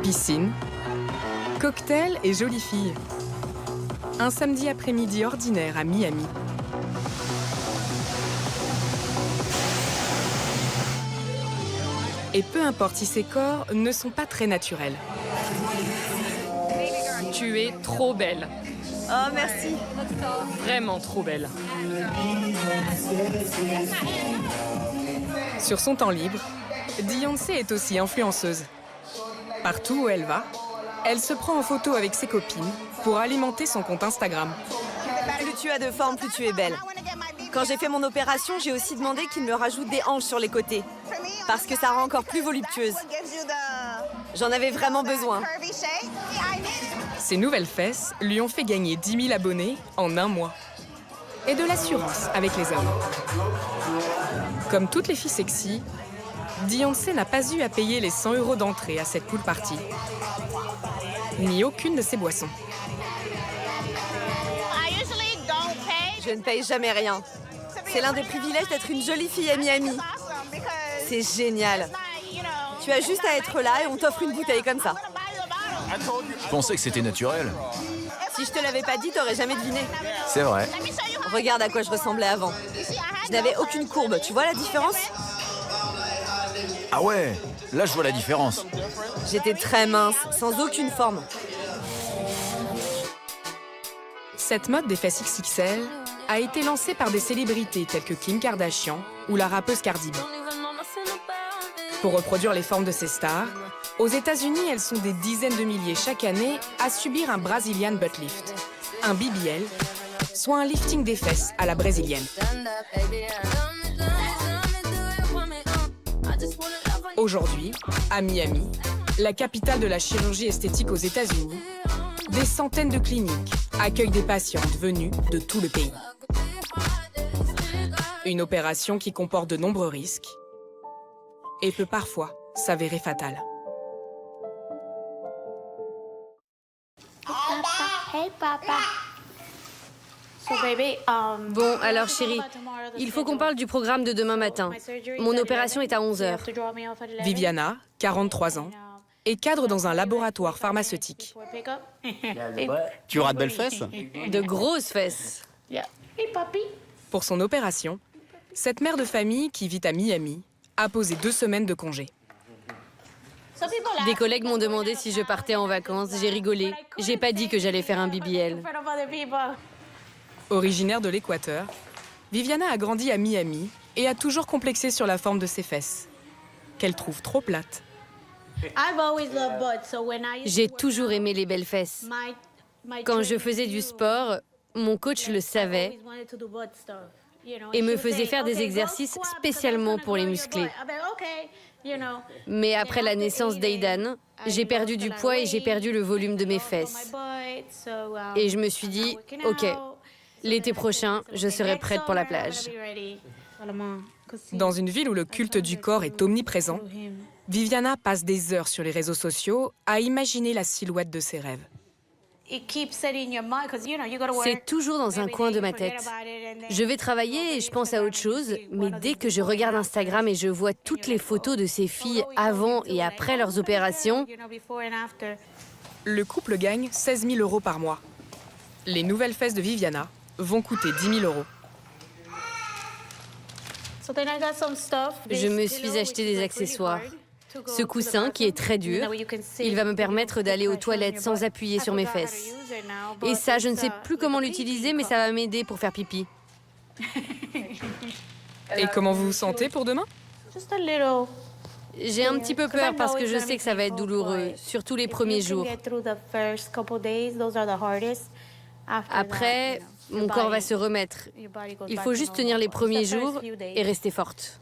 Piscine, cocktail et jolie fille. Un samedi après-midi ordinaire à Miami. Et peu importe si ces corps ne sont pas très naturels. Tu es trop belle. Oh, merci. Vraiment trop belle. Sur son temps libre, Beyoncé est aussi influenceuse. Partout où elle va, elle se prend en photo avec ses copines pour alimenter son compte Instagram. Plus tu as de forme, plus tu es belle. Quand j'ai fait mon opération, j'ai aussi demandé qu'il me rajoute des hanches sur les côtés, parce que ça rend encore plus voluptueuse. J'en avais vraiment besoin. Ses nouvelles fesses lui ont fait gagner 10 000 abonnés en un mois. Et de l'assurance avec les hommes. Comme toutes les filles sexy, Beyoncé n'a pas eu à payer les 100 € d'entrée à cette pool party. Ni aucune de ses boissons. Je ne paye jamais rien. C'est l'un des privilèges d'être une jolie fille à Miami. C'est génial. Tu as juste à être là et on t'offre une bouteille comme ça. Je pensais que c'était naturel. Si je te l'avais pas dit, t'aurais jamais deviné. C'est vrai. Regarde à quoi je ressemblais avant. Je n'avais aucune courbe, tu vois la différence? Ah ouais, là je vois la différence. J'étais très mince, sans aucune forme. Cette mode des fesses XXL a été lancée par des célébrités telles que Kim Kardashian ou la rappeuse Cardi B. Pour reproduire les formes de ces stars, aux États-Unis, elles sont des dizaines de milliers chaque année à subir un Brazilian butt lift, un BBL, soit un lifting des fesses à la brésilienne. Aujourd'hui, à Miami, la capitale de la chirurgie esthétique aux États-Unis, des centaines de cliniques accueillent des patientes venues de tout le pays. Une opération qui comporte de nombreux risques et peut parfois s'avérer fatale. Hey papa. Bon, alors chérie, il faut qu'on parle du programme de demain matin. Mon opération est à 11h. Viviana, 43 ans, est cadre dans un laboratoire pharmaceutique. Tu auras de belles fesses? De grosses fesses. Pour son opération, cette mère de famille qui vit à Miami a posé 2 semaines de congé. Des collègues m'ont demandé si je partais en vacances. J'ai rigolé. J'ai pas dit que j'allais faire un BBL. Originaire de l'Équateur, Viviana a grandi à Miami et a toujours complexé sur la forme de ses fesses, qu'elle trouve trop plates. J'ai toujours aimé les belles fesses. Quand je faisais du sport, mon coach le savait et me faisait faire des exercices spécialement pour les muscler. Mais après la naissance d'Aidan, j'ai perdu du poids et j'ai perdu le volume de mes fesses. Et je me suis dit, OK, l'été prochain, je serai prête pour la plage. Dans une ville où le culte du corps est omniprésent, Viviana passe des heures sur les réseaux sociaux à imaginer la silhouette de ses rêves. C'est toujours dans un coin de ma tête. Je vais travailler et je pense à autre chose, mais dès que je regarde Instagram et je vois toutes les photos de ces filles avant et après leurs opérations... Le couple gagne 16 000 € par mois. Les nouvelles fesses de Viviana vont coûter 10 000 €. Je me suis acheté des accessoires. Ce coussin, qui est très dur, il va me permettre d'aller aux toilettes sans appuyer sur mes fesses. Et ça, je ne sais plus comment l'utiliser, mais ça va m'aider pour faire pipi. Et comment vous vous sentez pour demain? J'ai un petit peu peur parce que je sais que ça va être douloureux, surtout les premiers jours. Après, mon corps va se remettre. Il faut juste tenir les premiers jours et rester forte.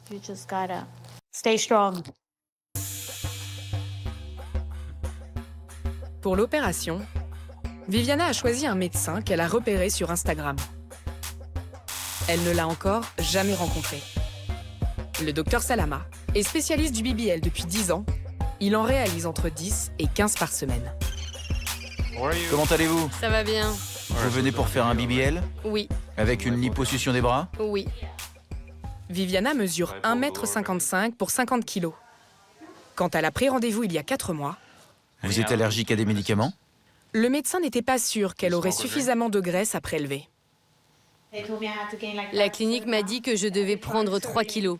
Pour l'opération, Viviana a choisi un médecin qu'elle a repéré sur Instagram. Elle ne l'a encore jamais rencontré. Le docteur Salama est spécialiste du BBL depuis 10 ans. Il en réalise entre 10 et 15 par semaine. Comment allez-vous? Ça va bien. Vous venez pour faire un BBL? Oui, Avec une liposuction des bras? oui. Viviana mesure 1,55 m pour 50 kg. Quand elle a pris rendez-vous il y a 4 mois, Vous êtes allergique à des médicaments? le médecin n'était pas sûr qu'elle aurait suffisamment de graisse à prélever. La clinique m'a dit que je devais prendre 3 kilos.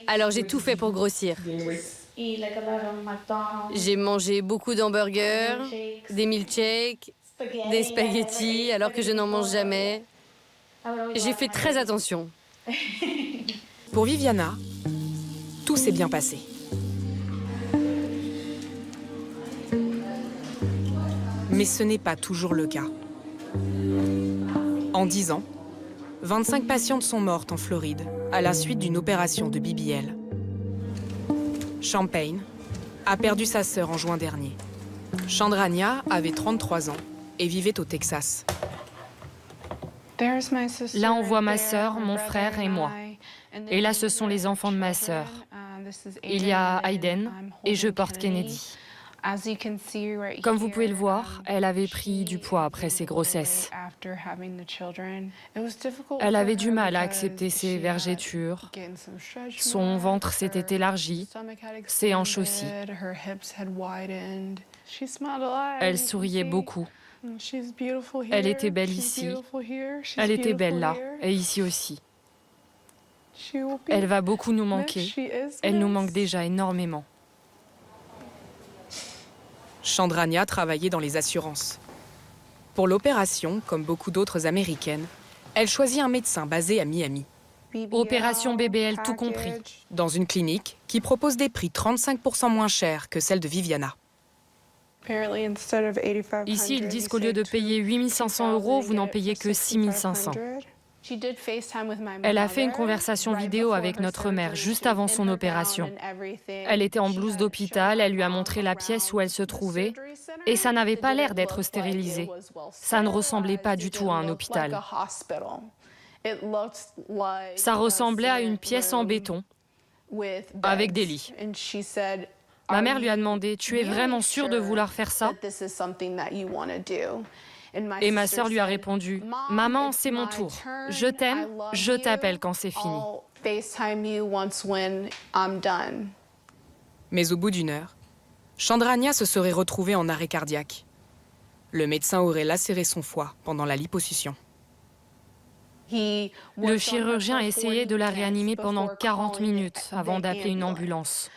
Alors j'ai tout fait pour grossir. J'ai mangé beaucoup d'hamburgers, des milkshakes, des spaghettis, alors que je n'en mange jamais. J'ai fait très attention. Pour Viviana, tout s'est bien passé. Mais ce n'est pas toujours le cas. En 10 ans, 25 patientes sont mortes en Floride à la suite d'une opération de BBL. Champagne a perdu sa sœur en juin dernier. Chandrania avait 33 ans et vivait au Texas. Là, on voit ma sœur, mon frère et moi. Et là, ce sont les enfants de ma sœur. Il y a Hayden et je porte Kennedy. Comme vous pouvez le voir, elle avait pris du poids après ses grossesses. Elle avait du mal à accepter ses vergetures. Son ventre s'était élargi, ses hanches aussi. Elle souriait beaucoup. Elle était belle ici. Elle était belle là, et ici aussi. Elle va beaucoup nous manquer. Elle nous manque déjà énormément. Chandrania travaillait dans les assurances. Pour l'opération, comme beaucoup d'autres Américaines, elle choisit un médecin basé à Miami. Opération BBL tout compris. Dans une clinique qui propose des prix 35% moins chers que celle de Viviana. Ici, ils disent qu'au lieu de payer 8 500 €, vous n'en payez que 6 500. Elle a fait une conversation vidéo avec notre mère juste avant son opération. Elle était en blouse d'hôpital, elle lui a montré la pièce où elle se trouvait et ça n'avait pas l'air d'être stérilisé. Ça ne ressemblait pas du tout à un hôpital. Ça ressemblait à une pièce en béton avec des lits. Ma mère lui a demandé « Tu es vraiment sûre de vouloir faire ça ?» Et ma sœur lui a répondu « Maman, c'est mon tour. Je t'aime, je t'appelle quand c'est fini. » Mais au bout d'une heure, Chandrania se serait retrouvée en arrêt cardiaque. Le médecin aurait lacéré son foie pendant la liposuction. Le chirurgien a essayé de la réanimer pendant 40 minutes avant d'appeler une ambulance.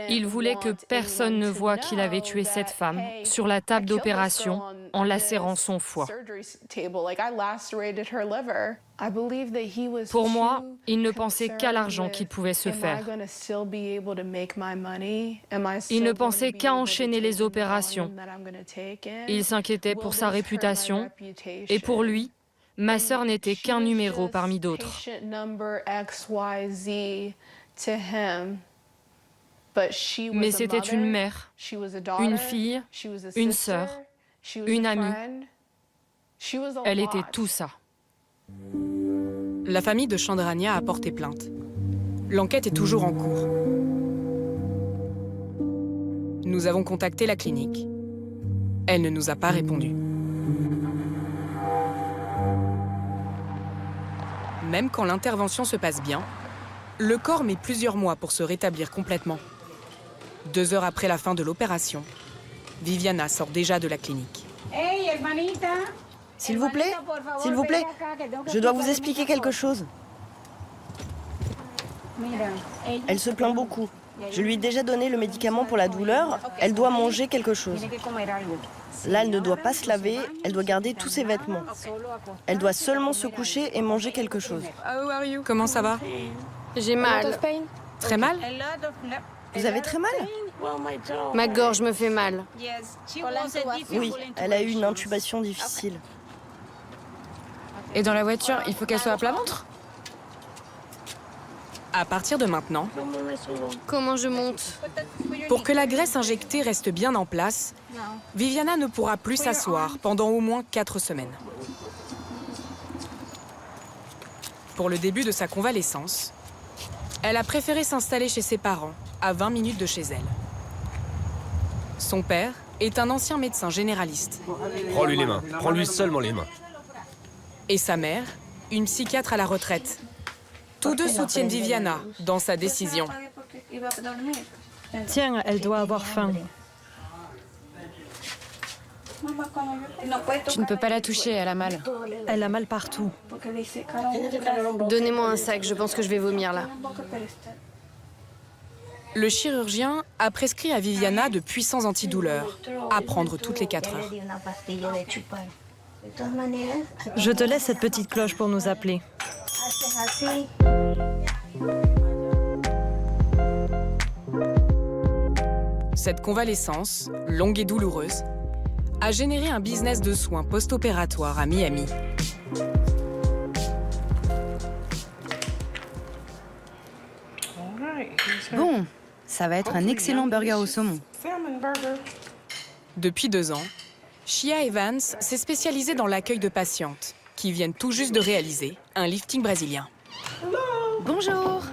Il voulait que personne ne voie qu'il avait tué cette femme sur la table d'opération en lacérant son foie. Pour moi, il ne pensait qu'à l'argent qu'il pouvait se faire. Il ne pensait qu'à enchaîner les opérations. Il s'inquiétait pour sa réputation et pour lui, ma sœur n'était qu'un numéro parmi d'autres. Mais c'était une mère, une fille, une sœur, une amie. Elle était tout ça. La famille de Chandrania a porté plainte. L'enquête est toujours en cours. Nous avons contacté la clinique. Elle ne nous a pas répondu. Même quand l'intervention se passe bien, le corps met plusieurs mois pour se rétablir complètement. 2 heures après la fin de l'opération, Viviana sort déjà de la clinique. S'il vous plaît, je dois vous expliquer quelque chose. Elle se plaint beaucoup. Je lui ai déjà donné le médicament pour la douleur. Elle doit manger quelque chose. Là, elle ne doit pas se laver. Elle doit garder tous ses vêtements. Elle doit seulement se coucher et manger quelque chose. Comment ça va? J'ai mal. Très mal? Vous avez très mal? Ma gorge me fait mal. Oui, elle a eu une intubation difficile. Et dans la voiture, il faut qu'elle soit à plat ventre? À partir de maintenant, Comment je monte? pour que la graisse injectée reste bien en place, Viviana ne pourra plus s'asseoir pendant au moins 4 semaines. Pour le début de sa convalescence, elle a préféré s'installer chez ses parents, à 20 minutes de chez elle. Son père est un ancien médecin généraliste. Prends-lui les mains. Prends-lui seulement les mains. Et sa mère, une psychiatre à la retraite. Tous deux soutiennent Viviana dans sa décision. Tiens, elle doit avoir faim. Tu ne peux pas la toucher, elle a mal. Elle a mal partout. Donnez-moi un sac, je pense que je vais vomir là. Le chirurgien a prescrit à Viviana de puissants antidouleurs, à prendre toutes les 4 heures. Je te laisse cette petite cloche pour nous appeler. Cette convalescence, longue et douloureuse, a généré un business de soins post-opératoires à Miami. Bon, ça va être un excellent burger au saumon. Depuis 2 ans, Shia Evans s'est spécialisée dans l'accueil de patientes qui viennent tout juste de réaliser un lifting brésilien. Bonjour.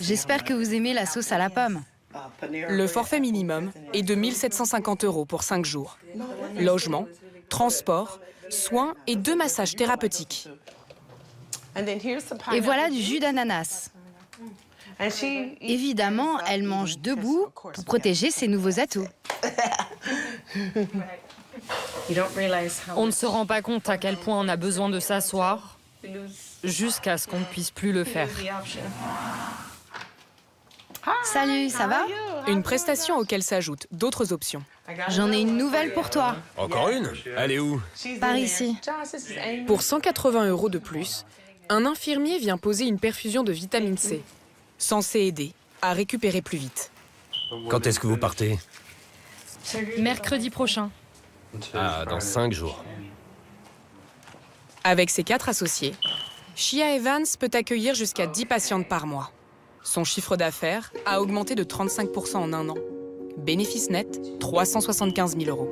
J'espère que vous aimez la sauce à la pomme. Le forfait minimum est de 1 750 € pour 5 jours. Logement, transport, soins et 2 massages thérapeutiques. Et voilà du jus d'ananas. Évidemment, elle mange debout pour protéger ses nouveaux atouts. On ne se rend pas compte à quel point on a besoin de s'asseoir jusqu'à ce qu'on ne puisse plus le faire. Salut, ça va? Une prestation auquel s'ajoutent d'autres options. J'en ai une nouvelle pour toi. Encore une? Elle est où? Par ici. Pour 180 € de plus, un infirmier vient poser une perfusion de vitamine C, censée aider à récupérer plus vite. Quand est-ce que vous partez? Mercredi prochain. Ah, dans 5 jours. Avec ses 4 associés, Shia Evans peut accueillir jusqu'à 10 patientes par mois. Son chiffre d'affaires a augmenté de 35% en 1 an. Bénéfice net, 375 000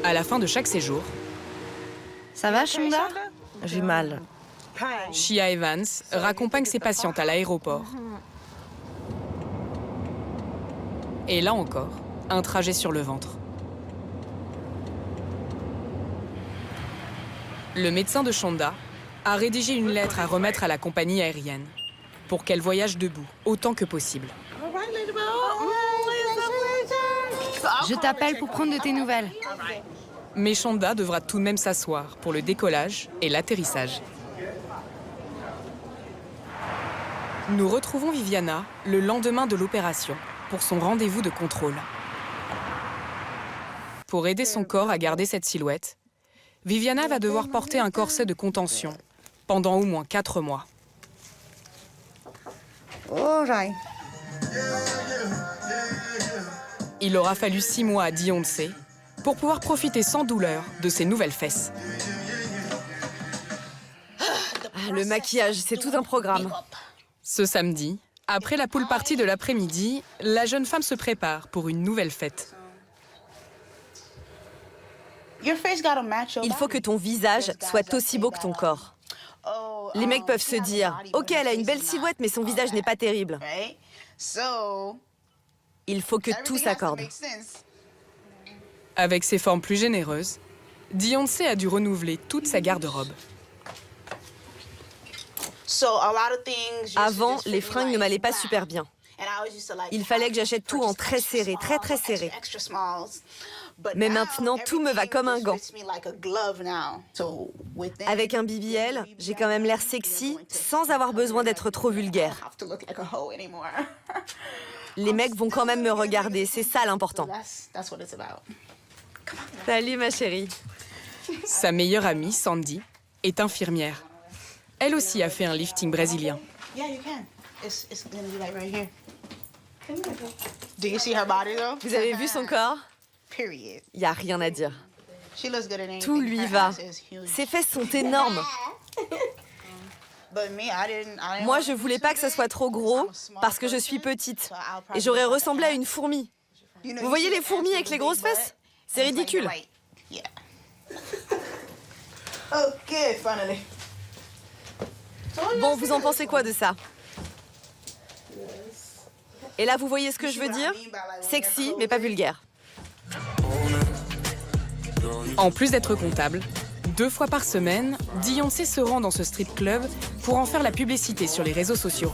€. À la fin de chaque séjour, Ça va, Shonda? J'ai mal. Shia Evans raccompagne ses patientes à l'aéroport. Et là encore, un trajet sur le ventre. Le médecin de Shonda a rédigé une lettre à remettre à la compagnie aérienne pour qu'elle voyage debout autant que possible. Je t'appelle pour prendre de tes nouvelles. Mais Shonda devra tout de même s'asseoir pour le décollage et l'atterrissage. Nous retrouvons Viviana le lendemain de l'opération pour son rendez-vous de contrôle. Pour aider son corps à garder cette silhouette, Viviana va devoir porter un corset de contention pendant au moins 4 mois. Il aura fallu 6 mois à Beyoncé pour pouvoir profiter sans douleur de ses nouvelles fesses. Le maquillage, c'est tout un programme. Ce samedi, après la pool party de l'après-midi, la jeune femme se prépare pour une nouvelle fête. Il faut que ton visage soit aussi beau que ton corps. Les mecs peuvent se dire « Ok, elle a une belle silhouette, mais son visage n'est pas terrible. » Il faut que tout s'accorde. Avec ses formes plus généreuses, Beyoncé a dû renouveler toute sa garde-robe. Avant, les fringues ne m'allaient pas super bien. Il fallait que j'achète tout en très serré, très serré. Mais maintenant, tout me va comme un gant. Avec un BBL, j'ai quand même l'air sexy sans avoir besoin d'être trop vulgaire. Les mecs vont quand même me regarder, c'est ça l'important. Salut ma chérie. Sa meilleure amie, Sandy, est infirmière. Elle aussi a fait un lifting brésilien. Vous avez vu son corps? Il n'y a rien à dire. Tout lui va. Ses fesses sont énormes. Moi, je voulais pas que ça soit trop gros parce que je suis petite. Et j'aurais ressemblé à une fourmi. Vous voyez les fourmis avec les grosses fesses? C'est ridicule. Bon, vous en pensez quoi de ça? Et là, vous voyez ce que je veux dire? Sexy, mais pas vulgaire. En plus d'être comptable, 2 fois par semaine, Beyoncé se rend dans ce strip club pour en faire la publicité sur les réseaux sociaux.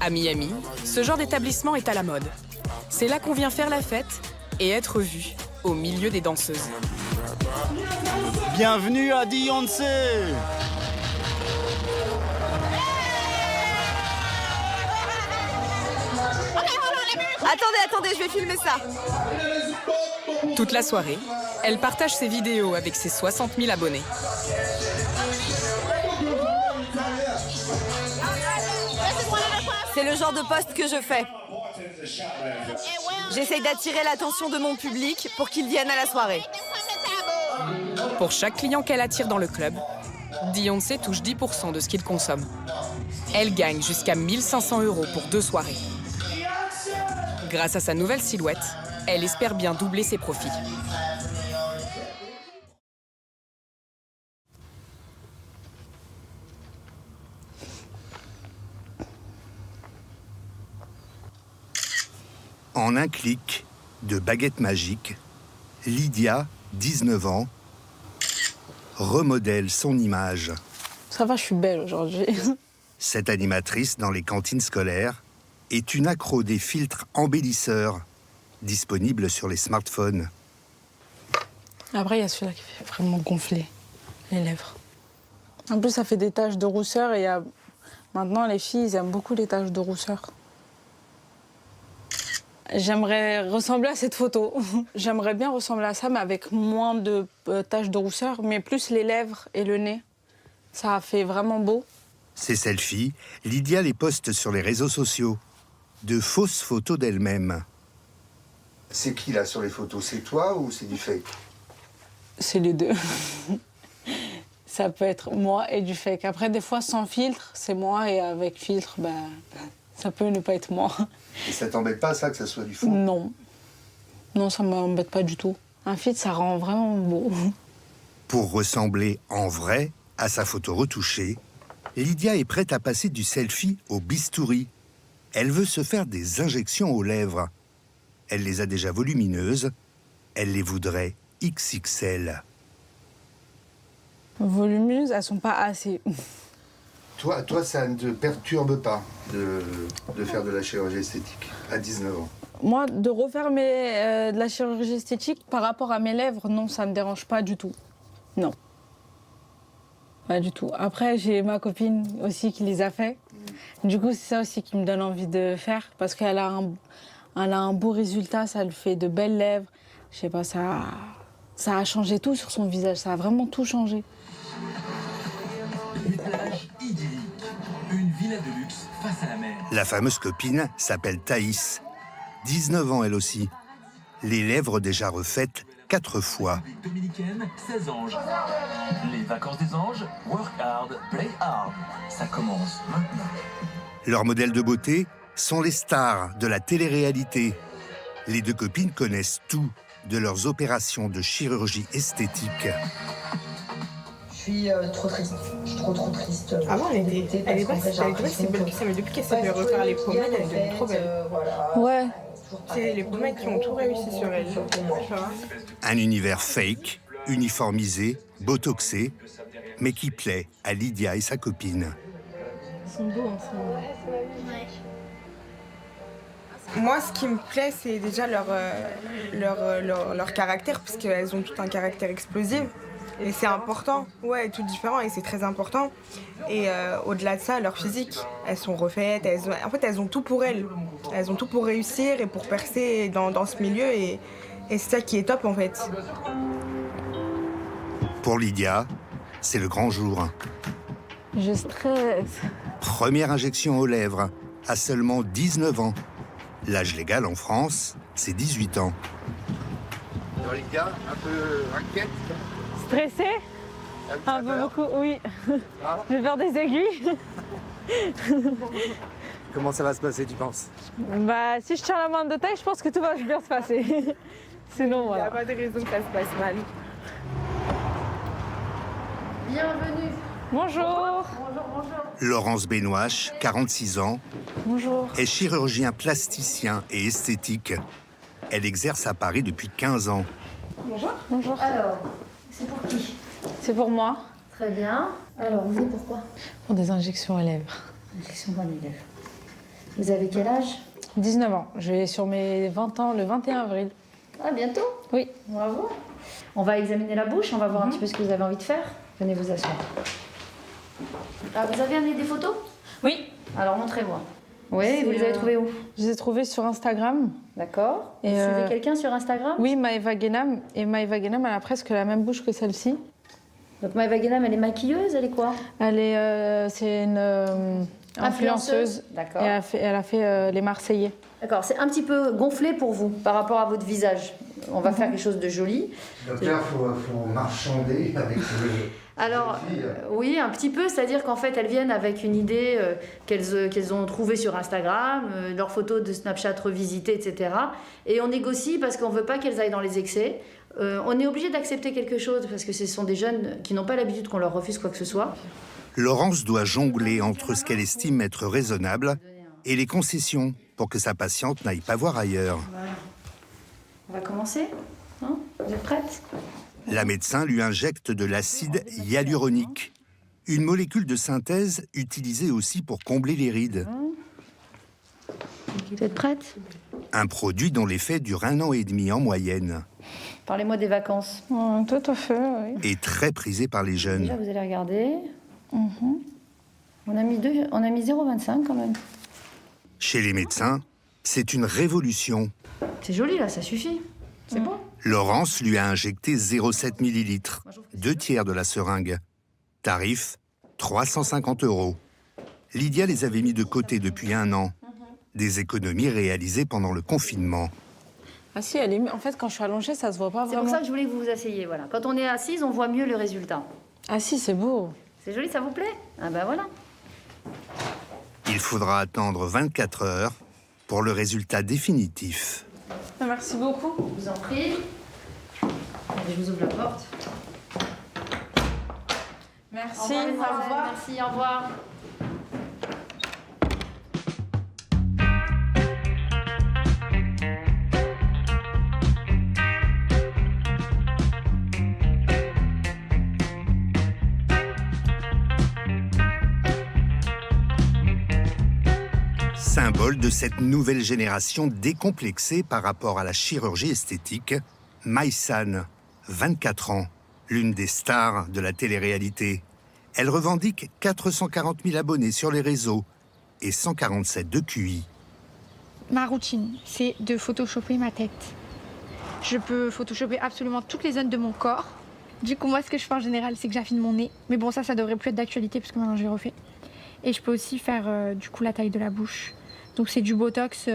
À Miami, ce genre d'établissement est à la mode. C'est là qu'on vient faire la fête et être vu au milieu des danseuses. Bienvenue à Beyoncé! Attendez, je vais filmer ça. Toute la soirée, elle partage ses vidéos avec ses 60 000 abonnés. C'est le genre de post que je fais. J'essaye d'attirer l'attention de mon public pour qu'ils viennent à la soirée. Pour chaque client qu'elle attire dans le club, Beyoncé touche 10% de ce qu'il consomme. Elle gagne jusqu'à 1 500 € pour 2 soirées. Grâce à sa nouvelle silhouette, elle espère bien doubler ses profits. En un clic de baguette magique, Lydia, 19 ans, remodèle son image. Ça va, je suis belle aujourd'hui. Cette animatrice dans les cantines scolaires est une accro des filtres embellisseurs disponibles sur les smartphones. Après, il y a celui-là qui fait vraiment gonfler les lèvres. En plus, ça fait des taches de rousseur et maintenant, les filles, ils aiment beaucoup les taches de rousseur. J'aimerais ressembler à cette photo. J'aimerais bien ressembler à ça, mais avec moins de taches de rousseur, mais plus les lèvres et le nez. Ça fait vraiment beau. Ces selfies, Lydia les poste sur les réseaux sociaux. De fausses photos d'elle-même. C'est qui là sur les photos? C'est toi ou c'est du fake? C'est les deux. Ça peut être moi et du fake. Après, des fois, sans filtre, c'est moi, et avec filtre, ça peut ne pas être moi. Et ça t'embête pas, ça, que ça soit du faux? Non. Non, ça m'embête pas du tout. Un filtre, ça rend vraiment beau. Pour ressembler en vrai à sa photo retouchée, Lydia est prête à passer du selfie au bistouri. Elle veut se faire des injections aux lèvres. Elle les a déjà volumineuses. Elle les voudrait XXL. Volumineuses, elles sont pas assez. Toi, ça ne te perturbe pas de faire de la chirurgie esthétique à 19 ans? Moi, de refaire de la chirurgie esthétique par rapport à mes lèvres, non, ça me dérange pas du tout. Non. Pas du tout. Après, j'ai ma copine aussi qui les a fait. Du coup, c'est ça aussi qui me donne envie de faire, parce qu'elle a un beau résultat, ça lui fait de belles lèvres. Je sais pas, ça a changé tout sur son visage, ça a vraiment tout changé. Les plages idylliques, une villa de luxe face à la mer. La fameuse copine s'appelle Thaïs, 19 ans elle aussi. Les lèvres déjà refaites 4 fois. Dominicaine, 16 anges. Les vacances des anges, work hard, play hard. Ça commence maintenant. Leurs modèles de beauté sont les stars de la télé-réalité. Les deux copines connaissent tout de leurs opérations de chirurgie esthétique. Je suis trop triste. Je suis trop triste. Avant, elle est pas si belle que ça, mais depuis qu'elle s'est fait refaire les pommettes, elle est devenue trop belle. Ouais. C'est les pommettes qui ont tout réussi sur elle. Un univers fake, uniformisé, botoxé, mais qui plaît à Lydia et sa copine. Ils sont beaux ensemble. Moi, ce qui me plaît, c'est déjà leur caractère, parce qu'elles ont tout un caractère explosif. Et c'est important, ouais, tout différent, et c'est très important. Et au-delà de ça, leur physique, elles sont refaites, en fait, elles ont tout pour elles. Elles ont tout pour réussir et pour percer dans ce milieu, et c'est ça qui est top, en fait. Pour Lydia, c'est le grand jour. Je stresse. Première injection aux lèvres, à seulement 19 ans. L'âge légal en France, c'est 18 ans. Alors Lydia, un peu inquiète? Stressée? Un peu beaucoup, oui. J'ai peur des aiguilles. Comment ça va se passer, tu penses? Si je tiens la main de taille, je pense que tout va bien se passer. Sinon, voilà. Il n'y a pas de raison que ça se passe mal. Bienvenue. Bonjour. Laurence Bénoche, 46 ans, Bonjour. est chirurgien plasticien et esthétique. Elle exerce à Paris depuis 15 ans. Bonjour. Bonjour. Alors, c'est pour qui? C'est pour moi. Très bien. Alors, vous venez pourquoi? Pour des injections à lèvres. Injections à lèvres. Vous avez quel âge? 19 ans. Je vais sur mes 20 ans le 21 avril. Ah, bientôt? Oui. Bravo. On va examiner la bouche, on va voir un petit peu ce que vous avez envie de faire. Venez vous asseoir. Ah, vous avez amené des photos? Oui. Alors, montrez-moi. Oui, vous les avez trouvées où? Je les ai trouvées sur Instagram. D'accord. Vous suivez quelqu'un sur Instagram? Oui, Maëva Guénam. Et Maëva Guénam, elle a presque la même bouche que celle-ci. Donc Maëva Guénam, elle est maquilleuse, elle est quoi? Elle est, c'est une influenceuse. D'accord. Et elle a fait les Marseillais. D'accord, c'est un petit peu gonflé pour vous par rapport à votre visage. On va faire quelque chose de joli. Docteur, il faut marchander avec le... Alors, oui, un petit peu, c'est-à-dire qu'en fait, elles viennent avec une idée qu'elles ont trouvée sur Instagram, leurs photos de Snapchat revisitées, etc. Et on négocie parce qu'on ne veut pas qu'elles aillent dans les excès. On est obligé d'accepter quelque chose parce que ce sont des jeunes qui n'ont pas l'habitude qu'on leur refuse quoi que ce soit. Laurence doit jongler entre ce qu'elle estime être raisonnable et les concessions pour que sa patiente n'aille pas voir ailleurs. Voilà. On va commencer, hein? Vous êtes prête? La médecin lui injecte de l'acide hyaluronique, une molécule de synthèse utilisée aussi pour combler les rides. Vous êtes prête? Un produit dont l'effet dure 1 an et demi en moyenne. Parlez-moi des vacances. Tout à fait, oui. Et très prisé par les jeunes. Déjà, vous allez regarder. On a mis 0,25 quand même. Chez les médecins, c'est une révolution. C'est joli là, ça suffit. C'est bon. Laurence lui a injecté 0,7 ml, 2 tiers de la seringue. Tarif, 350 €. Lydia les avait mis de côté depuis 1 an. Des économies réalisées pendant le confinement. Ah si, elle est... en fait, quand je suis allongée, ça se voit pas C'est vraiment. pour ça que je voulais que vous vous asseyez. Voilà. Quand on est assise, on voit mieux le résultat. Ah si, c'est beau. C'est joli, ça vous plaît? Ah ben voilà. Il faudra attendre 24 heures pour le résultat définitif. Merci beaucoup. Je vous en prie. Allez, je vous ouvre la porte. Merci. Au revoir. Merci, au revoir. Symbole de cette nouvelle génération décomplexée par rapport à la chirurgie esthétique, Maïsan, 24 ans, l'une des stars de la télé-réalité. Elle revendique 440 000 abonnés sur les réseaux et 147 de QI. Ma routine, c'est de photoshopper ma tête. Je peux photoshopper absolument toutes les zones de mon corps. Du coup, moi, ce que je fais en général, c'est que j'affine mon nez. Mais bon, ça devrait plus être d'actualité parce que maintenant, j'ai refait. Et je peux aussi faire, du coup, la taille de la bouche. Donc, c'est du Botox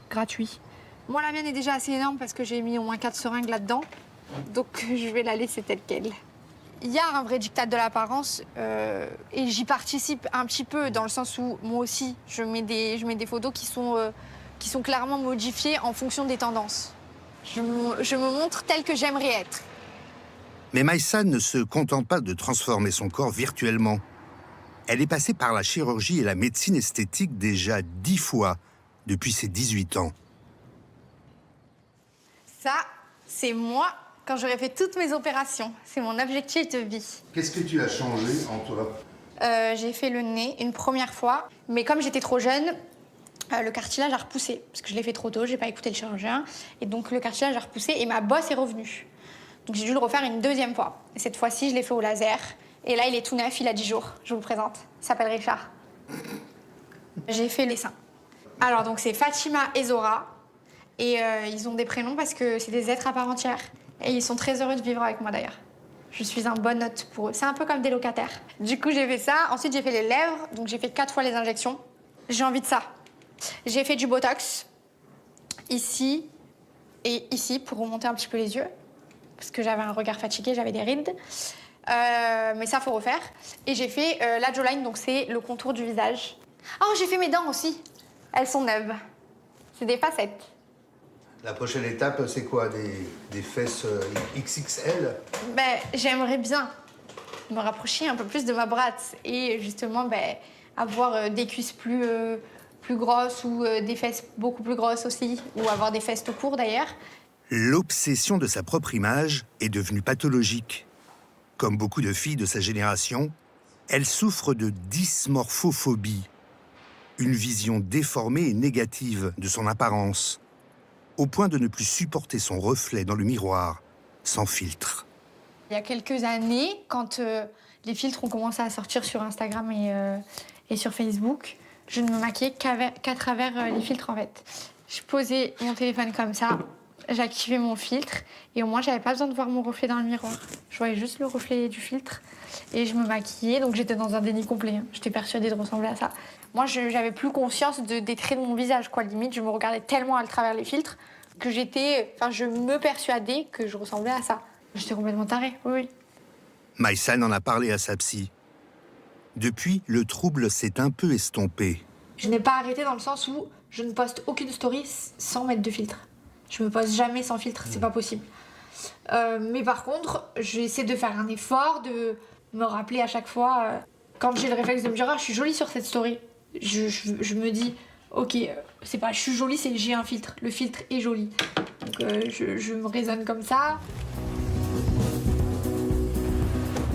gratuit. Moi, la mienne est déjà assez énorme parce que j'ai mis au moins 4 seringues là-dedans. Donc, je vais la laisser telle qu'elle. Il y a un vrai diktat de l'apparence et j'y participe un petit peu dans le sens où, moi aussi, je mets des photos qui sont clairement modifiées en fonction des tendances. Je me montre telle que j'aimerais être. Mais Maïsan ne se contente pas de transformer son corps virtuellement. Elle est passée par la chirurgie et la médecine esthétique déjà 10 fois depuis ses 18 ans. Ça, c'est moi quand j'aurai fait toutes mes opérations. C'est mon objectif de vie. Qu'est-ce que tu as changé en toi? J'ai fait le nez une première fois, mais comme j'étais trop jeune, le cartilage a repoussé. Parce que je l'ai fait trop tôt, j'ai pas écouté le chirurgien. Et donc le cartilage a repoussé et ma bosse est revenue. Donc j'ai dû le refaire une deuxième fois. Et cette fois-ci, je l'ai fait au laser. Et là, il est tout neuf, il a 10 jours. Je vous le présente. Il s'appelle Richard. J'ai fait les seins. Alors, donc, c'est Fatima et Zora. Et ils ont des prénoms parce que c'est des êtres à part entière. Et ils sont très heureux de vivre avec moi, d'ailleurs. Je suis un bon hôte pour eux. C'est un peu comme des locataires. Du coup, j'ai fait ça. Ensuite, j'ai fait les lèvres. Donc, j'ai fait 4 fois les injections. J'ai envie de ça. J'ai fait du Botox. Ici et ici, pour remonter un petit peu les yeux. Parce que j'avais un regard fatigué, j'avais des rides. Mais ça, faut refaire. Et j'ai fait la jawline, donc c'est le contour du visage. Oh, j'ai fait mes dents aussi. Elles sont neuves. C'est des facettes. La prochaine étape, c'est quoi? Des fesses XXL? Ben, j'aimerais bien me rapprocher un peu plus de ma brate. Et justement, ben, avoir des cuisses plus grosses ou des fesses beaucoup plus grosses aussi. Ou avoir des fesses tout court, d'ailleurs. L'obsession de sa propre image est devenue pathologique. Comme beaucoup de filles de sa génération, elle souffre de dysmorphophobie, une vision déformée et négative de son apparence, au point de ne plus supporter son reflet dans le miroir, sans filtre. Il y a quelques années, quand les filtres ont commencé à sortir sur Instagram et sur Facebook, je ne me maquillais qu'à travers les filtres, en fait. Je posais mon téléphone comme ça, j'activais mon filtre, et au moins, j'avais pas besoin de voir mon reflet dans le miroir. Je voyais juste le reflet du filtre, et je me maquillais, donc j'étais dans un déni complet. J'étais persuadée de ressembler à ça. Moi, j'avais plus conscience des traits de mon visage, quoi. Limite, je me regardais tellement à travers les filtres que je me persuadais que je ressemblais à ça. J'étais complètement tarée, oui. Maysan en a parlé à sa psy. Depuis, le trouble s'est un peu estompé. Je n'ai pas arrêté dans le sens où je ne poste aucune story sans mettre de filtre. Je me poste jamais sans filtre, c'est pas possible. Mais par contre, j'essaie de faire un effort, de me rappeler à chaque fois, quand j'ai le réflexe de me dire « Ah, je suis jolie sur cette story », je me dis « Ok, c'est pas je suis jolie, c'est j'ai un filtre. Le filtre est joli. » Donc je me raisonne comme ça.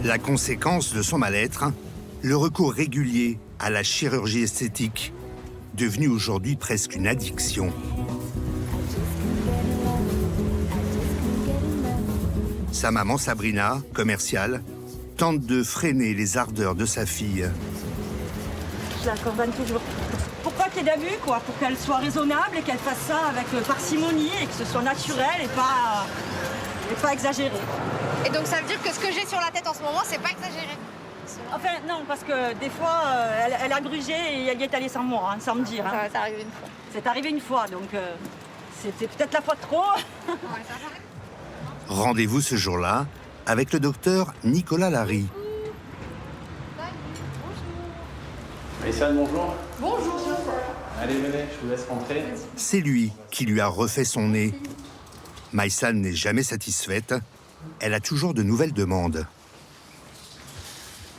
La conséquence de son mal-être, le recours régulier à la chirurgie esthétique, devenue aujourd'hui presque une addiction. Sa maman Sabrina, commerciale, tente de freiner les ardeurs de sa fille. Je la coordonne toujours. Pourquoi qu'il y ait d'abus, quoi, pour qu'elle soit raisonnable et qu'elle fasse ça avec parcimonie et que ce soit naturel et pas exagéré. Et donc ça veut dire que ce que j'ai sur la tête en ce moment, c'est pas exagéré? Enfin non, parce que des fois, elle a grugé et elle y est allée sans moi, hein, sans me dire. Hein. Ça arrive une fois. C'est arrivé une fois, donc c'était peut-être la fois de trop. Rendez-vous ce jour-là avec le docteur Nicolas Larry. Maysan, bonjour. Bonjour. Allez, venez, je vous laisse rentrer. C'est lui qui lui a refait son nez. Maysan n'est jamais satisfaite. Elle a toujours de nouvelles demandes.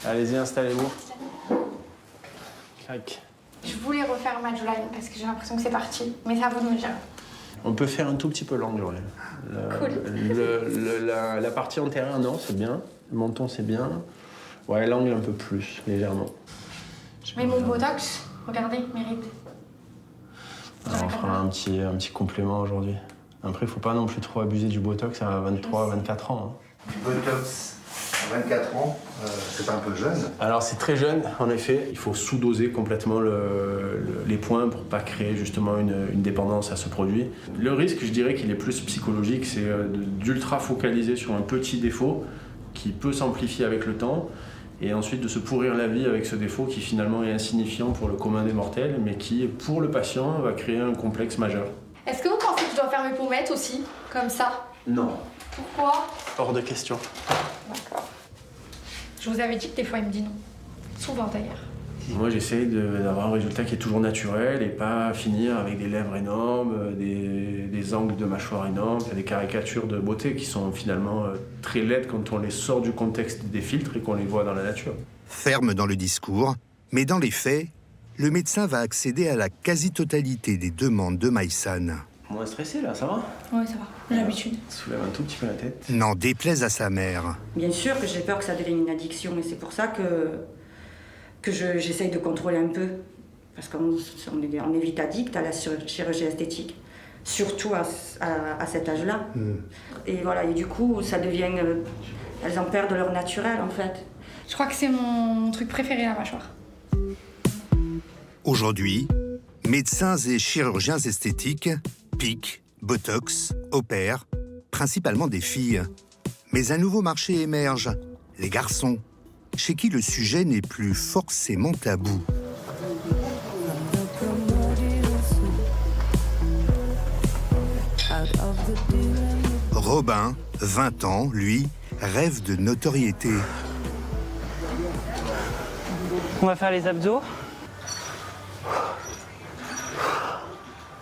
Allez-y, installez-vous. Clac. Je voulais refaire ma jawline parce que j'ai l'impression que c'est parti, mais c'est à vous de me dire. On peut faire un tout petit peu l'angle, ouais. Cool. La partie antérieure, non, c'est bien. Le menton, c'est bien. Ouais, l'angle un peu plus, légèrement. Mais mon botox, regardez, mérite. Alors, on fera un petit complément aujourd'hui. Après, il faut pas non plus trop abuser du botox à 23, 24 ans. Du botox à 24 ans, c'est un peu jeune. Alors, c'est très jeune, en effet. Il faut sous-doser complètement les points pour pas créer justement une dépendance à ce produit. Le risque, je dirais qu'il est plus psychologique, c'est d'ultra focaliser sur un petit défaut qui peut s'amplifier avec le temps et ensuite de se pourrir la vie avec ce défaut qui finalement est insignifiant pour le commun des mortels, mais qui, pour le patient, va créer un complexe majeur. Est-ce que vous pensez que je dois faire mes pommettes aussi, comme ça? Non. Pourquoi? Hors de question. D'accord. Je vous avais dit que des fois il me dit non. Souvent d'ailleurs. Moi j'essaye d'avoir un résultat qui est toujours naturel et pas finir avec des lèvres énormes, des angles de mâchoire énormes, des caricatures de beauté qui sont finalement très laides quand on les sort du contexte des filtres et qu'on les voit dans la nature. Ferme dans le discours, mais dans les faits, le médecin va accéder à la quasi-totalité des demandes de Maysan. Moins stressé là, ça va? Ouais, ça va, j'ai l'habitude. Soulève un tout petit peu la tête. N'en déplaise à sa mère. Bien sûr que j'ai peur que ça devienne une addiction et c'est pour ça que j'essaye de contrôler un peu. Parce qu'on est vite addict à la chirurgie esthétique, surtout à cet âge-là. Et voilà, et du coup, ça devient... elles en perdent leur naturel en fait. Je crois que c'est mon truc préféré, la mâchoire. Aujourd'hui, médecins et chirurgiens esthétiques piquent, botox, opèrent, principalement des filles. Mais un nouveau marché émerge, les garçons, chez qui le sujet n'est plus forcément tabou. Robin, 20 ans, lui, rêve de notoriété. On va faire les abdos.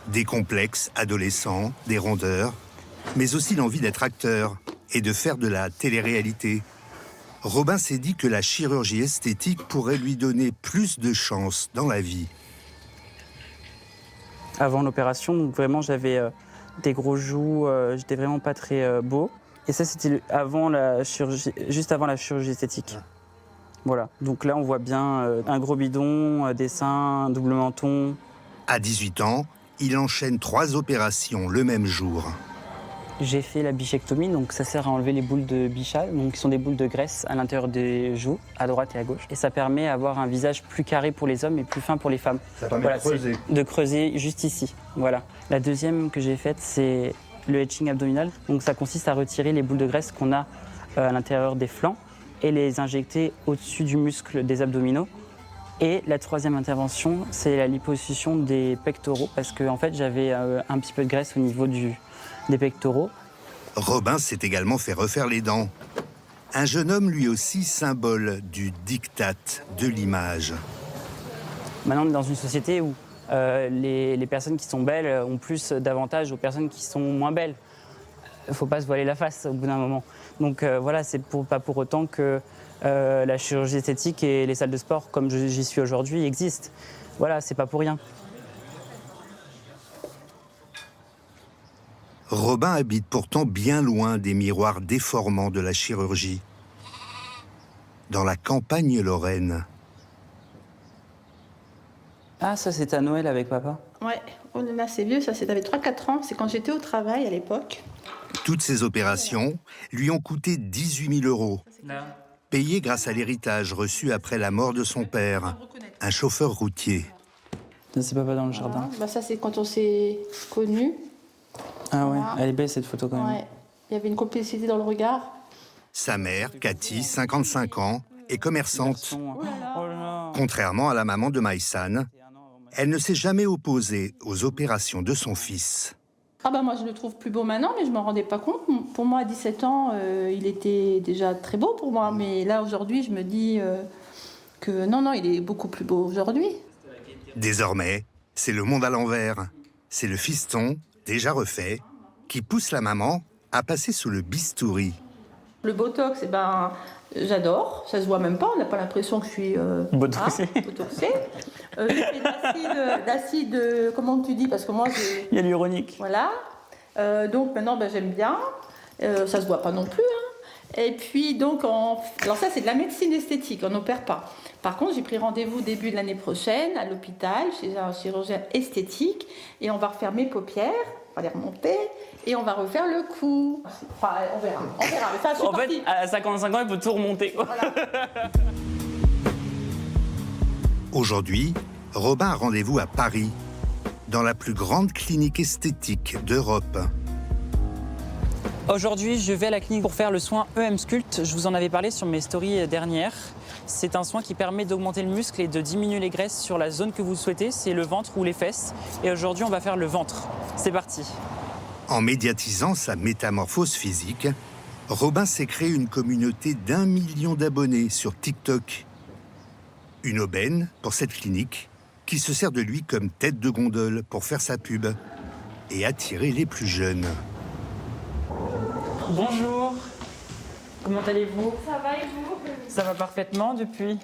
Des complexes adolescents, des rondeurs, mais aussi l'envie d'être acteur et de faire de la télé-réalité. Robin s'est dit que la chirurgie esthétique pourrait lui donner plus de chance dans la vie. Avant l'opération, vraiment, j'avais des gros joues, j'étais vraiment pas très beau. Et ça, c'était juste avant la chirurgie esthétique. Voilà, donc là on voit bien un gros bidon, des seins, un double menton. À 18 ans, il enchaîne 3 opérations le même jour. J'ai fait la bichectomie, donc ça sert à enlever les boules de bichat, donc qui sont des boules de graisse à l'intérieur des joues, à droite et à gauche. Et ça permet d'avoir un visage plus carré pour les hommes et plus fin pour les femmes. Ça permet de creuser. De creuser juste ici, voilà. La deuxième que j'ai faite, c'est le etching abdominal. Donc ça consiste à retirer les boules de graisse qu'on a à l'intérieur des flancs et les injecter au-dessus du muscle des abdominaux. Et la troisième intervention, c'est la liposuction des pectoraux, parce que en fait, j'avais un petit peu de graisse au niveau des pectoraux. Robin s'est également fait refaire les dents. Un jeune homme lui aussi symbole du diktat de l'image. Maintenant, on est dans une société où les personnes qui sont belles ont plus d'avantages aux personnes qui sont moins belles. Il ne faut pas se voiler la face au bout d'un moment. Donc voilà, c'est pas pour autant que la chirurgie esthétique et les salles de sport, comme j'y suis aujourd'hui, existent. Voilà, c'est pas pour rien. Robin habite pourtant bien loin des miroirs déformants de la chirurgie. Dans la campagne lorraine. Ah, ça c'est à Noël avec papa? Ouais, oh là, c'est vieux, ça c'était avec 3-4 ans, c'est quand j'étais au travail à l'époque. Toutes ces opérations lui ont coûté 18 000 €, payés grâce à l'héritage reçu après la mort de son père, un chauffeur routier. C'est papa dans le jardin. Bah ça c'est quand on s'est connus. Ah ouais, Voilà. elle est belle cette photo quand même. Ouais, il y avait une complicité dans le regard. Sa mère, Cathy, 55 ans, est commerçante. Contrairement à la maman de Maïsan, elle ne s'est jamais opposée aux opérations de son fils. Ah bah moi je le trouve plus beau maintenant, mais je m'en rendais pas compte. Pour moi à 17 ans, il était déjà très beau pour moi, mais là aujourd'hui je me dis que non, il est beaucoup plus beau aujourd'hui. Désormais, c'est le monde à l'envers. C'est le fiston, déjà refait, qui pousse la maman à passer sous le bistouri. Le botox, j'adore, ça se voit même pas, on n'a pas l'impression que je suis botoxée. Botoxée. J'ai fait d'acide, comment tu dis, parce que moi j'ai... Il y a l'uronique. Voilà, donc maintenant j'aime bien, ça se voit pas non plus. Et puis donc, alors ça c'est de la médecine esthétique, on n'opère pas. Par contre, j'ai pris rendez-vous début de l'année prochaine à l'hôpital, chez un chirurgien esthétique, et on va refaire mes paupières, on va les remonter, et on va refaire le cou. Enfin, on verra. Mais ça, en fait, à 55 ans, il faut tout remonter. Voilà. Aujourd'hui, Robin a rendez-vous à Paris, dans la plus grande clinique esthétique d'Europe. Aujourd'hui, je vais à la clinique pour faire le soin EM Sculpt. Je vous en avais parlé sur mes stories dernières. C'est un soin qui permet d'augmenter le muscle et de diminuer les graisses sur la zone que vous souhaitez. C'est le ventre ou les fesses. Et aujourd'hui, on va faire le ventre. C'est parti. En médiatisant sa métamorphose physique, Robin s'est créé une communauté d'1 million d'abonnés sur TikTok. Une aubaine pour cette clinique qui se sert de lui comme tête de gondole pour faire sa pub et attirer les plus jeunes. Bonjour, comment allez-vous? Ça va et vous? Ça va parfaitement depuis.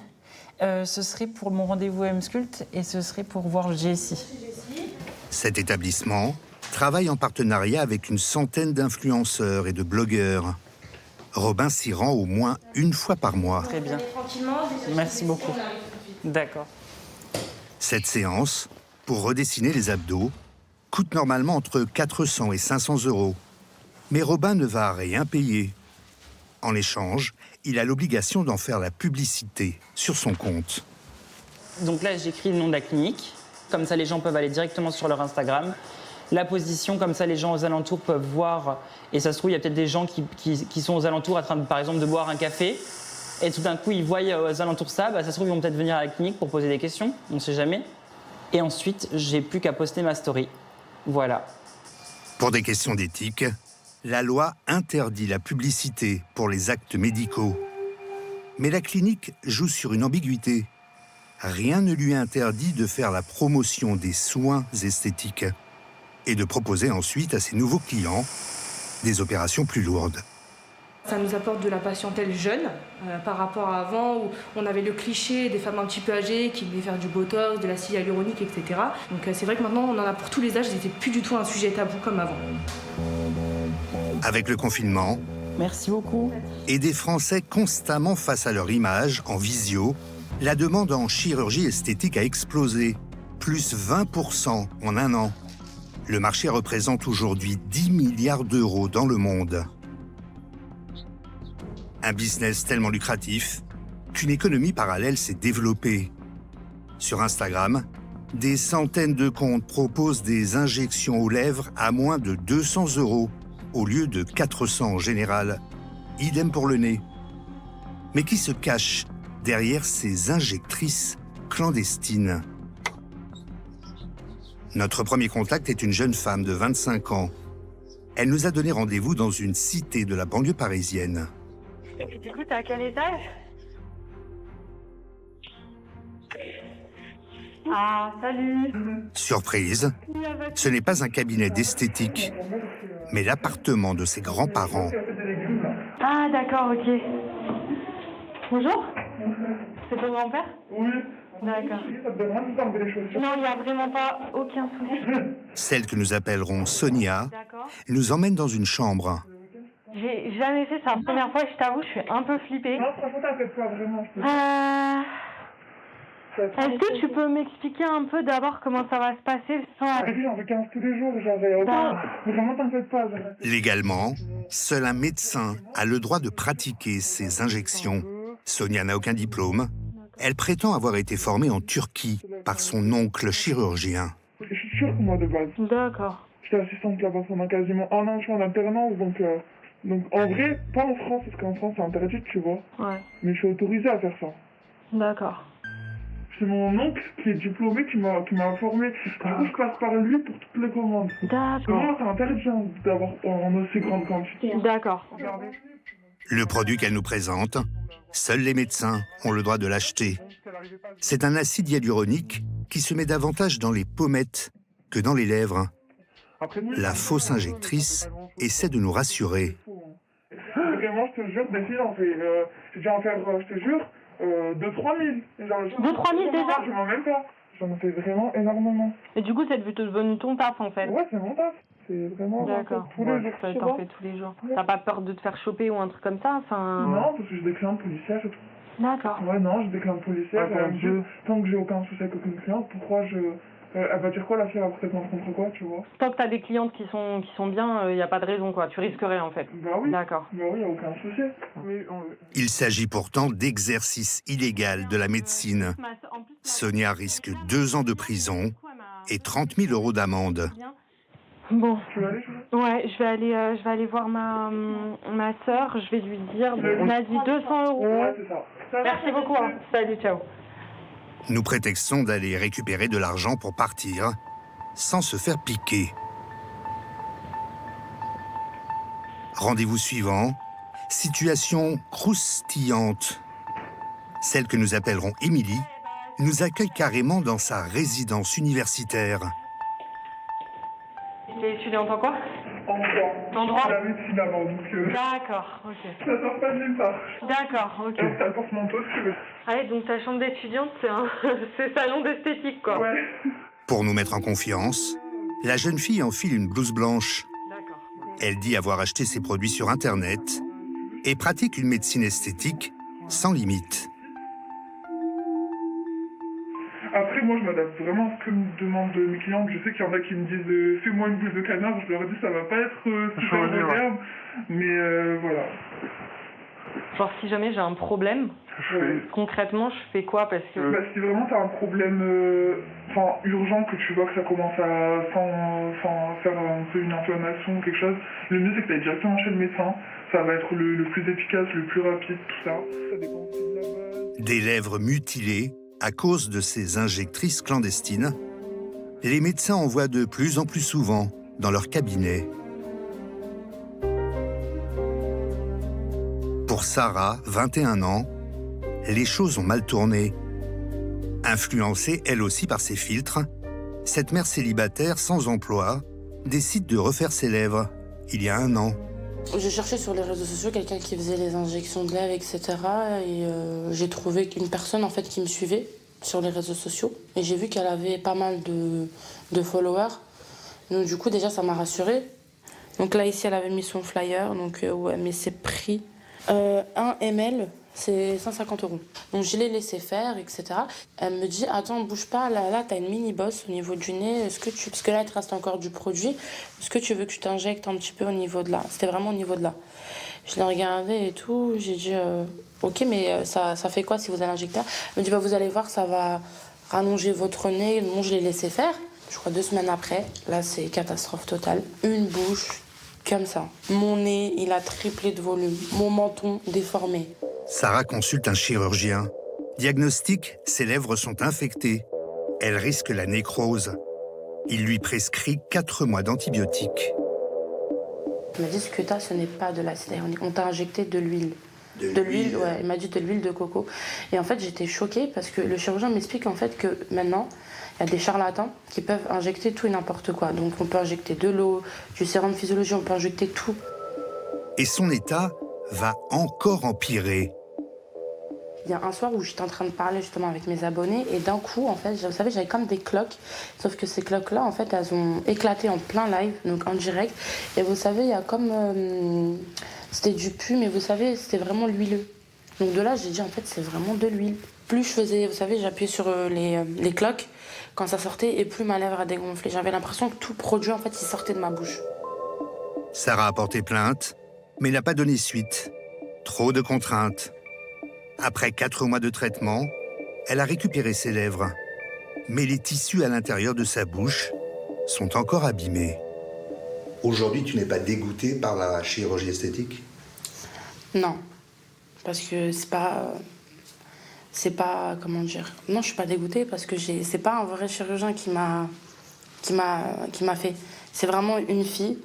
Ce serait pour mon rendez-vous M-Sculpt et ce serait pour voir le GSI. Cet établissement travaille en partenariat avec une centaine d'influenceurs et de blogueurs. Robin s'y rend au moins une fois par mois. Très bien. Merci beaucoup. D'accord. Cette séance, pour redessiner les abdos, coûte normalement entre 400 et 500 €. Mais Robin ne va rien payer. En échange, il a l'obligation d'en faire la publicité sur son compte. Donc là, j'écris le nom de la clinique. Comme ça, les gens peuvent aller directement sur leur Instagram. La position, comme ça, les gens aux alentours peuvent voir. Et ça se trouve, il y a peut-être des gens qui sont aux alentours en train, par exemple, de boire un café. Et tout d'un coup, ils voient aux alentours ça. Ça se trouve, ils vont peut-être venir à la clinique pour poser des questions. On ne sait jamais. Et ensuite, j'ai plus qu'à poster ma story. Voilà. Pour des questions d'éthique, la loi interdit la publicité pour les actes médicaux. Mais la clinique joue sur une ambiguïté. Rien ne lui interdit de faire la promotion des soins esthétiques et de proposer ensuite à ses nouveaux clients des opérations plus lourdes. Ça nous apporte de la patientèle jeune par rapport à avant où on avait le cliché des femmes un petit peu âgées qui venaient faire du botox, de l'acide hyaluronique, etc. Donc c'est vrai que maintenant on en a pour tous les âges, c'était plus du tout un sujet tabou comme avant. Avec le confinement, merci beaucoup, et des Français constamment face à leur image en visio, la demande en chirurgie esthétique a explosé, plus 20% en un an. Le marché représente aujourd'hui 10 milliards d'euros dans le monde. Un business tellement lucratif qu'une économie parallèle s'est développée. Sur Instagram, des centaines de comptes proposent des injections aux lèvres à moins de 200 € au lieu de 400 en général. Idem pour le nez. Mais qui se cache derrière ces injectrices clandestines? Notre premier contact est une jeune femme de 25 ans. Elle nous a donné rendez-vous dans une cité de la banlieue parisienne. Du coup, t'es à quel étage? Ah, salut. Surprise, ce n'est pas un cabinet d'esthétique, mais l'appartement de ses grands-parents. Ah, d'accord, ok. Bonjour. C'est ton grand-père? Oui. D'accord. Non, il n'y a vraiment pas aucun souci. Celle que nous appellerons Sonia nous emmène dans une chambre. J'ai jamais fait, c'est la première fois, je t'avoue, je suis un peu flippée. Non, franchement, t'inquiète pas, vraiment. Est-ce que tu peux m'expliquer un peu d'abord comment ça va se passer sans... J'en fais 15 tous les jours, vraiment, t'inquiète pas. Légalement, seul un médecin a le droit de pratiquer ces injections. Sonia n'a aucun diplôme. Elle prétend avoir été formée en Turquie par son oncle chirurgien. Je suis turque, moi, de base. D'accord. J'étais assistante là-bas pendant quasiment un an, je suis en alternance, donc en vrai, pas en France, parce qu'en France c'est interdit, tu vois. Ouais. Mais je suis autorisée à faire ça. D'accord. C'est mon oncle qui est diplômé qui m'a formé. Du coup, je passe par lui pour toutes les commandes. D'accord. Moi, c'est interdit d'avoir en aussi grande quantité. D'accord. Le produit qu'elle nous présente, seuls les médecins ont le droit de l'acheter. C'est un acide hyaluronique qui se met davantage dans les pommettes que dans les lèvres. La fausse injectrice essaie de nous rassurer. Vraiment, je te jure, des filles, j'ai déjà en faire, je te jure, 2-3 000. 2-3 000 déjà? Je m'en même pas. J'en fais vraiment énormément. Et du coup, c'est devenu ton taf en fait? Ouais, c'est mon taf. C'est vraiment tous les jours. T'en fais tous les jours. T'as pas peur de te faire choper ou un truc comme ça? Non, parce que j'ai des clientes policières et tout. D'accord. Ouais, non, j'ai des clientes policières. Tant que j'ai aucun souci avec aucune cliente, pourquoi elle va dire quoi, la fille, elle va porter plainte contre quoi, tu vois? Tant que t'as des clientes qui sont bien, il n'y a pas de raison, quoi. Tu risquerais, en fait. Bah oui. D'accord. Bah oui, il n'y a aucun souci. Il s'agit pourtant d'exercice illégal de la médecine. Sonia risque 2 ans de prison et 30 000 € d'amende. Bon. Tu veux aller, ouais, je vais aller voir ma sœur. Je vais lui dire, on a dit 200 €. Ouais, c'est ça. Merci beaucoup. Hein. Salut, ciao. Nous prétextons d'aller récupérer de l'argent pour partir, sans se faire piquer. Rendez-vous suivant, situation croustillante. Celle que nous appellerons Émilie nous accueille carrément dans sa résidence universitaire. Tu es étudiante en quoi? En droit. En droit? La médecine avant, donc... D'accord, ok. Ça sort pas de nulle part. D'accord, ok. Donc t'as le porte-manteau, si tu veux. Allez, donc ta chambre d'étudiante, c'est salon d'esthétique, quoi. Ouais. Pour nous mettre en confiance, la jeune fille enfile une blouse blanche. Elle dit avoir acheté ses produits sur Internet et pratique une médecine esthétique sans limite. Après, moi, je m'adapte vraiment à ce que me demandent mes clientes. Je sais qu'il y en a qui me disent fais-moi une boule de canard. Je leur dis ça va pas être super moderne, mais voilà. Genre, si jamais j'ai un problème, concrètement, je fais quoi? Parce que... si vraiment t'as un problème urgent, que tu vois que ça commence à faire un peu une inflammation ou quelque chose, le mieux c'est que tu ailles directement chez le médecin. Ça va être le plus efficace, le plus rapide, tout ça. Ça dépend aussi de la base. Des lèvres mutilées à cause de ces injectrices clandestines, les médecins en voient de plus en plus souvent dans leur cabinet. Pour Sarah, 21 ans, les choses ont mal tourné. Influencée, elle aussi, par ses filtres, cette mère célibataire sans emploi décide de refaire ses lèvres, il y a 1 an, J'ai cherché sur les réseaux sociaux quelqu'un qui faisait les injections de lèvres, etc. Et j'ai trouvé une personne en fait qui me suivait sur les réseaux sociaux. Et j'ai vu qu'elle avait pas mal de followers. Donc du coup déjà ça m'a rassurée. Donc là ici elle avait mis son flyer, donc ouais, mais c'est prix. 1 ml, c'est 150 €. Donc je l'ai laissé faire, etc. Elle me dit attends bouge pas, là t'as une mini bosse au niveau du nez, parce que là il te reste encore du produit, est-ce que tu veux que je t'injecte un petit peu au niveau de là? C'était vraiment au niveau de là. Je l'ai regardé et tout, j'ai dit ok mais ça fait quoi si vous allez injecter? Elle me dit bah vous allez voir, ça va rallonger votre nez. Bon je l'ai laissé faire, je crois 2 semaines après, là c'est catastrophe totale. Une bouche comme ça. Mon nez, il a triplé de volume. Mon menton déformé. Sarah consulte un chirurgien. Diagnostic, ses lèvres sont infectées. Elle risque la nécrose. Il lui prescrit 4 mois d'antibiotiques. Il m'a dit ce que t'as, ce n'est pas de l'acide hyaluronique. On t'a injecté de l'huile. De l'huile, ouais. Il m'a dit de l'huile de coco. Et en fait, j'étais choquée parce que le chirurgien m'explique en fait que maintenant, il y a des charlatans qui peuvent injecter tout et n'importe quoi. Donc on peut injecter de l'eau, du sérum de physiologie, on peut injecter tout. Et son état va encore empirer. Il y a un soir où j'étais en train de parler justement avec mes abonnés et d'un coup, en fait, vous savez, j'avais comme des cloques. Sauf que ces cloques-là, en fait, elles ont éclaté en plein live, donc en direct. Et vous savez, il y a comme... c'était du pu, mais vous savez, c'était vraiment l'huileux. Donc de là, j'ai dit, en fait, c'est vraiment de l'huile. Plus je faisais, vous savez, j'appuyais sur les cloques quand ça sortait et plus ma lèvre a dégonflé. J'avais l'impression que tout le produit, en fait, il sortait de ma bouche. Sarah a porté plainte, mais n'a pas donné suite. Trop de contraintes. Après 4 mois de traitement, elle a récupéré ses lèvres. Mais les tissus à l'intérieur de sa bouche sont encore abîmés. Aujourd'hui, tu n'es pas dégoûtée par la chirurgie esthétique? Non, parce que c'est pas, comment dire... Non, je suis pas dégoûtée parce que c'est pas un vrai chirurgien qui m'a fait. C'est vraiment une fille.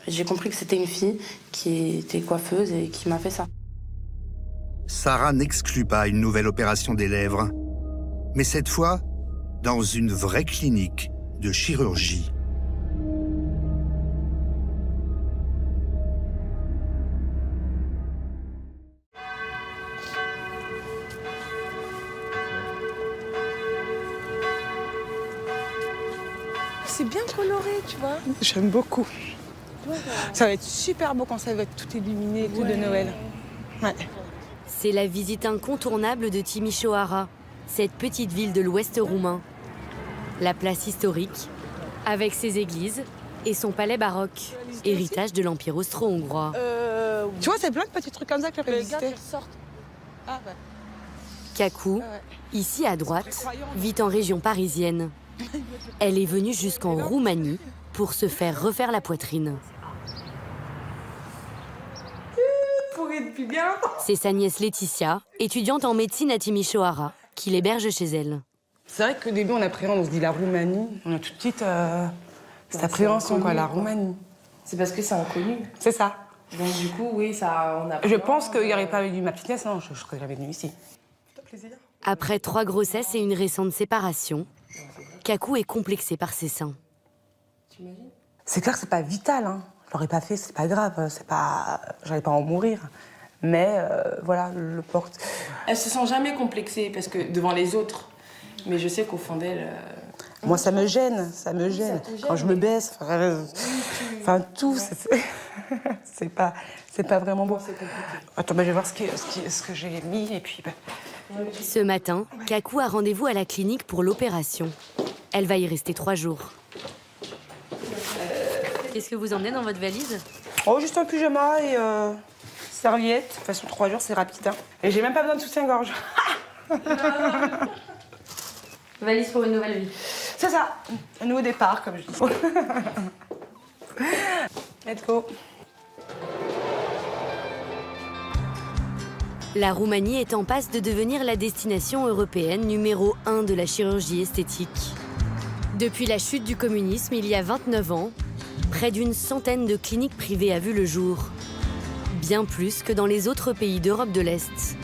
J'ai compris que c'était une fille qui était coiffeuse et qui m'a fait ça. Sarah n'exclut pas une nouvelle opération des lèvres, mais cette fois dans une vraie clinique de chirurgie. C'est bien coloré, tu vois. J'aime beaucoup. Ça va être super beau quand ça va être tout illuminé, tout de Noël. Ouais. C'est la visite incontournable de Timișoara, cette petite ville de l'ouest roumain. La place historique, avec ses églises et son palais baroque, héritage de l'Empire austro-hongrois. Tu vois, c'est plein de petits trucs comme ça que j'aurais visité. Kakou, ici à droite, vit en région parisienne. Elle est venue jusqu'en Roumanie pour se faire refaire la poitrine. C'est sa nièce Laetitia, étudiante en médecine à Timișoara, qui l'héberge chez elle. C'est vrai qu'au début, on appréhende, on se dit la Roumanie. On a tout de suite cette appréhension, quoi, la Roumanie. C'est parce que c'est inconnu. C'est ça. Donc du coup, oui, ça, on a... Je pense qu'il n'y aurait pas eu ma petite nièce, non, je ne serais jamais venue ici. Après 3 grossesses et une récente séparation, Kakou est complexée par ses seins. C'est clair que c'est pas vital, hein. Je l'aurais pas fait, c'est pas grave, c'est pas... J'allais pas en mourir. Mais voilà, le porte... Elle se sent jamais complexée, parce que devant les autres. Mais je sais qu'au fond d'elle... Moi, ça me gêne, ça me gêne. Quand je me baisse, enfin tout, c'est pas vraiment bon. Attends, je vais voir ce que j'ai mis, et puis... Ce matin, Kakou a rendez-vous à la clinique pour l'opération. Elle va y rester 3 jours. Qu'est-ce que vous emmenez dans votre valise? Oh, juste un pyjama et serviette. De toute façon, 3 jours, c'est rapide. Hein. Et j'ai même pas besoin de soutien-gorge. Valise pour une nouvelle vie. C'est ça. Un nouveau départ, comme je dis. Let's go. La Roumanie est en passe de devenir la destination européenne numéro 1 de la chirurgie esthétique. Depuis la chute du communisme il y a 29 ans, près d'une centaine de cliniques privées a vu le jour. Bien plus que dans les autres pays d'Europe de l'Est.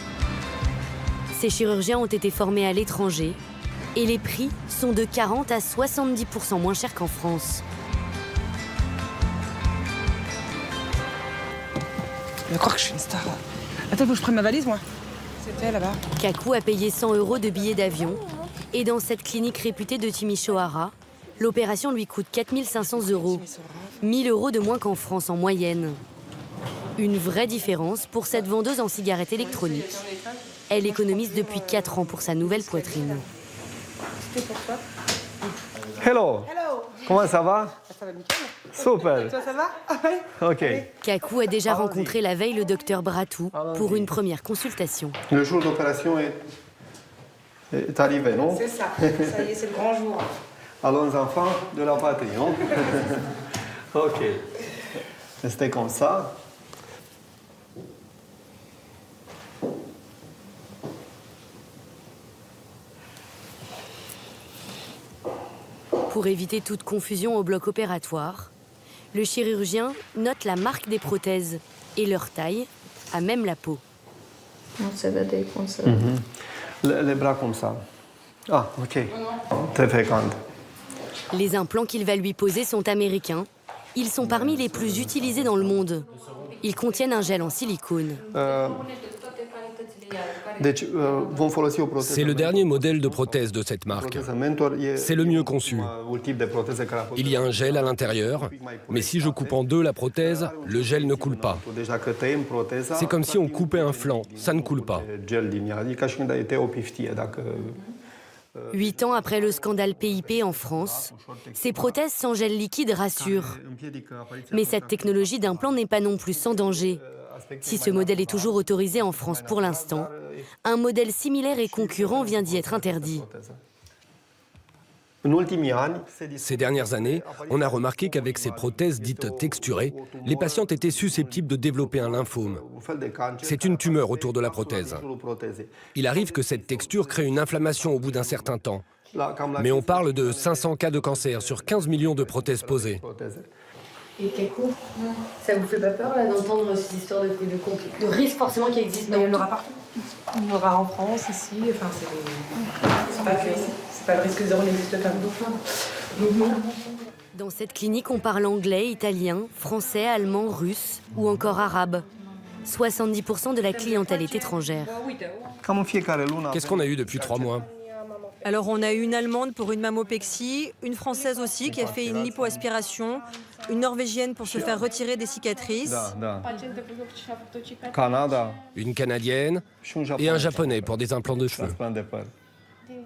Ces chirurgiens ont été formés à l'étranger et les prix sont de 40 à 70% moins chers qu'en France. Il va croire que je suis une star. Attends, faut que je prenne ma valise, moi. C'était là-bas. Kaku a payé 100 € de billets d'avion. Et dans cette clinique réputée de Timișoara, l'opération lui coûte 4 500 €. 1 000 € de moins qu'en France en moyenne. Une vraie différence pour cette vendeuse en cigarettes électroniques. Elle économise depuis 4 ans pour sa nouvelle poitrine. C'était pour toi. Hello. Hello. Comment ça va? Ça va nickel. Super. Toi, ça va? Ah ouais. Ok. Kaku a déjà rencontré la veille le docteur Bratou pour une première consultation. Le jour d'opération est arrivé, non? C'est ça. Ça y est, c'est le grand jour. Allons enfants de la patrie, non? Ok. C'était comme ça. Pour éviter toute confusion au bloc opératoire, le chirurgien note la marque des prothèses et leur taille, à même la peau. Les bras comme ça. Ah, ok. Très fréquent. Les implants qu'il va lui poser sont américains. Ils sont parmi les plus utilisés dans le monde. Ils contiennent un gel en silicone. C'est le dernier modèle de prothèse de cette marque. C'est le mieux conçu. Il y a un gel à l'intérieur, mais si je coupe en deux la prothèse, le gel ne coule pas. C'est comme si on coupait un flanc, ça ne coule pas. 8 ans après le scandale PIP en France, ces prothèses sans gel liquide rassurent. Mais cette technologie d'implant n'est pas non plus sans danger. Si ce modèle est toujours autorisé en France pour l'instant, un modèle similaire et concurrent vient d'y être interdit. Ces dernières années, on a remarqué qu'avec ces prothèses dites texturées, les patientes étaient susceptibles de développer un lymphome. C'est une tumeur autour de la prothèse. Il arrive que cette texture crée une inflammation au bout d'un certain temps. Mais on parle de 500 cas de cancer sur 15 millions de prothèses posées. Et Kaku, ça vous fait pas peur là d'entendre ces histoires de risques forcément qui existent? Il y en aura partout. Il y en aura en France, ici, enfin c'est pas le risque zéro n'existe pas. Dans cette clinique, on parle anglais, italien, français, allemand, russe ou encore arabe. 70% de la clientèle est étrangère. Qu'est-ce qu'on a eu depuis 3 mois? Alors on a eu une Allemande pour une mammopexie, une Française aussi qui a fait une lipoaspiration, une Norvégienne pour se faire retirer des cicatrices. Une Canadienne et un Japonais pour des implants de cheveux.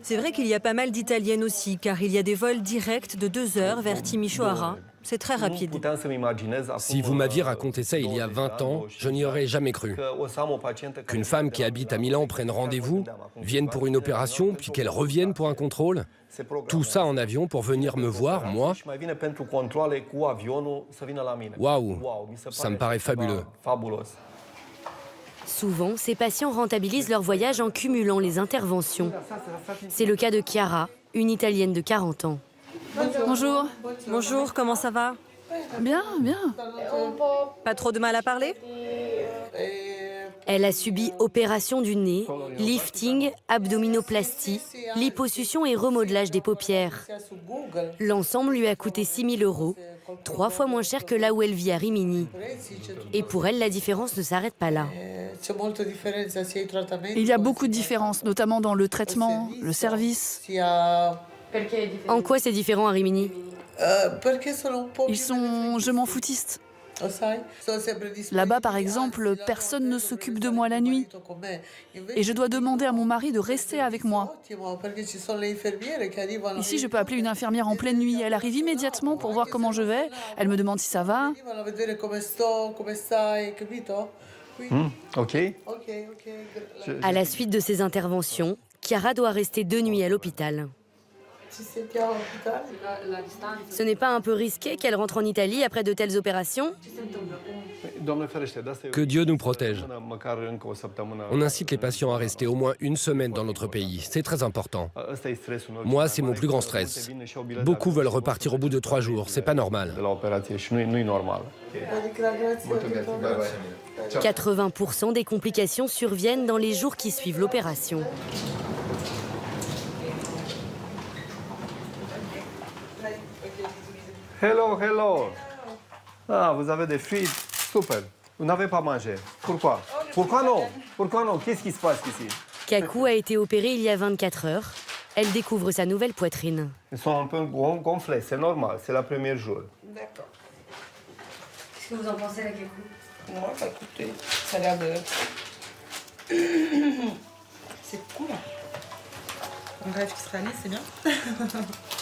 C'est vrai qu'il y a pas mal d'Italiennes aussi, car il y a des vols directs de 2 heures vers Timișoara. C'est très rapide. Si vous m'aviez raconté ça il y a 20 ans, je n'y aurais jamais cru. Qu'une femme qui habite à Milan prenne rendez-vous, vienne pour une opération, puis qu'elle revienne pour un contrôle. Tout ça en avion pour venir me voir, moi. Waouh, ça me paraît fabuleux. Souvent, ces patients rentabilisent leur voyage en cumulant les interventions. C'est le cas de Chiara, une Italienne de 40 ans. Bonjour. Bonjour, comment ça va? Bien, bien. Pas trop de mal à parler? Elle a subi opération du nez, lifting, abdominoplastie, liposuction et remodelage des paupières. L'ensemble lui a coûté 6 000 €, 3 fois moins cher que là où elle vit à Rimini. Et pour elle, la différence ne s'arrête pas là. Il y a beaucoup de différences, notamment dans le traitement, le service. En quoi c'est différent à Rimini? Ils sont je m'en foutistes. Là-bas, par exemple, personne ne s'occupe de moi la nuit. Et je dois demander à mon mari de rester avec moi. Ici, je peux appeler une infirmière en pleine nuit. Elle arrive immédiatement pour voir comment je vais. Elle me demande si ça va. Ok. À la suite de ces interventions, Chiara doit rester 2 nuits à l'hôpital. Ce n'est pas un peu risqué qu'elle rentre en Italie après de telles opérations? Que Dieu nous protège. On incite les patients à rester au moins 1 semaine dans notre pays. C'est très important. Moi, c'est mon plus grand stress. Beaucoup veulent repartir au bout de 3 jours. C'est pas normal. 80% des complications surviennent dans les jours qui suivent l'opération. Hello, hello. Ah, vous avez des frites. Super. Vous n'avez pas mangé. Pourquoi? Pourquoi non? Pourquoi non? Qu'est-ce qui se passe ici? Kakou a été opérée il y a 24 heures. Elle découvre sa nouvelle poitrine. Ils sont un peu gonflés, c'est normal, c'est le premier jour. D'accord. Qu'est-ce que vous en pensez, la Kakou? Ouais, bah écoutez, ça a l'air de... C'est cool. Un rêve qui se réalise, c'est bien.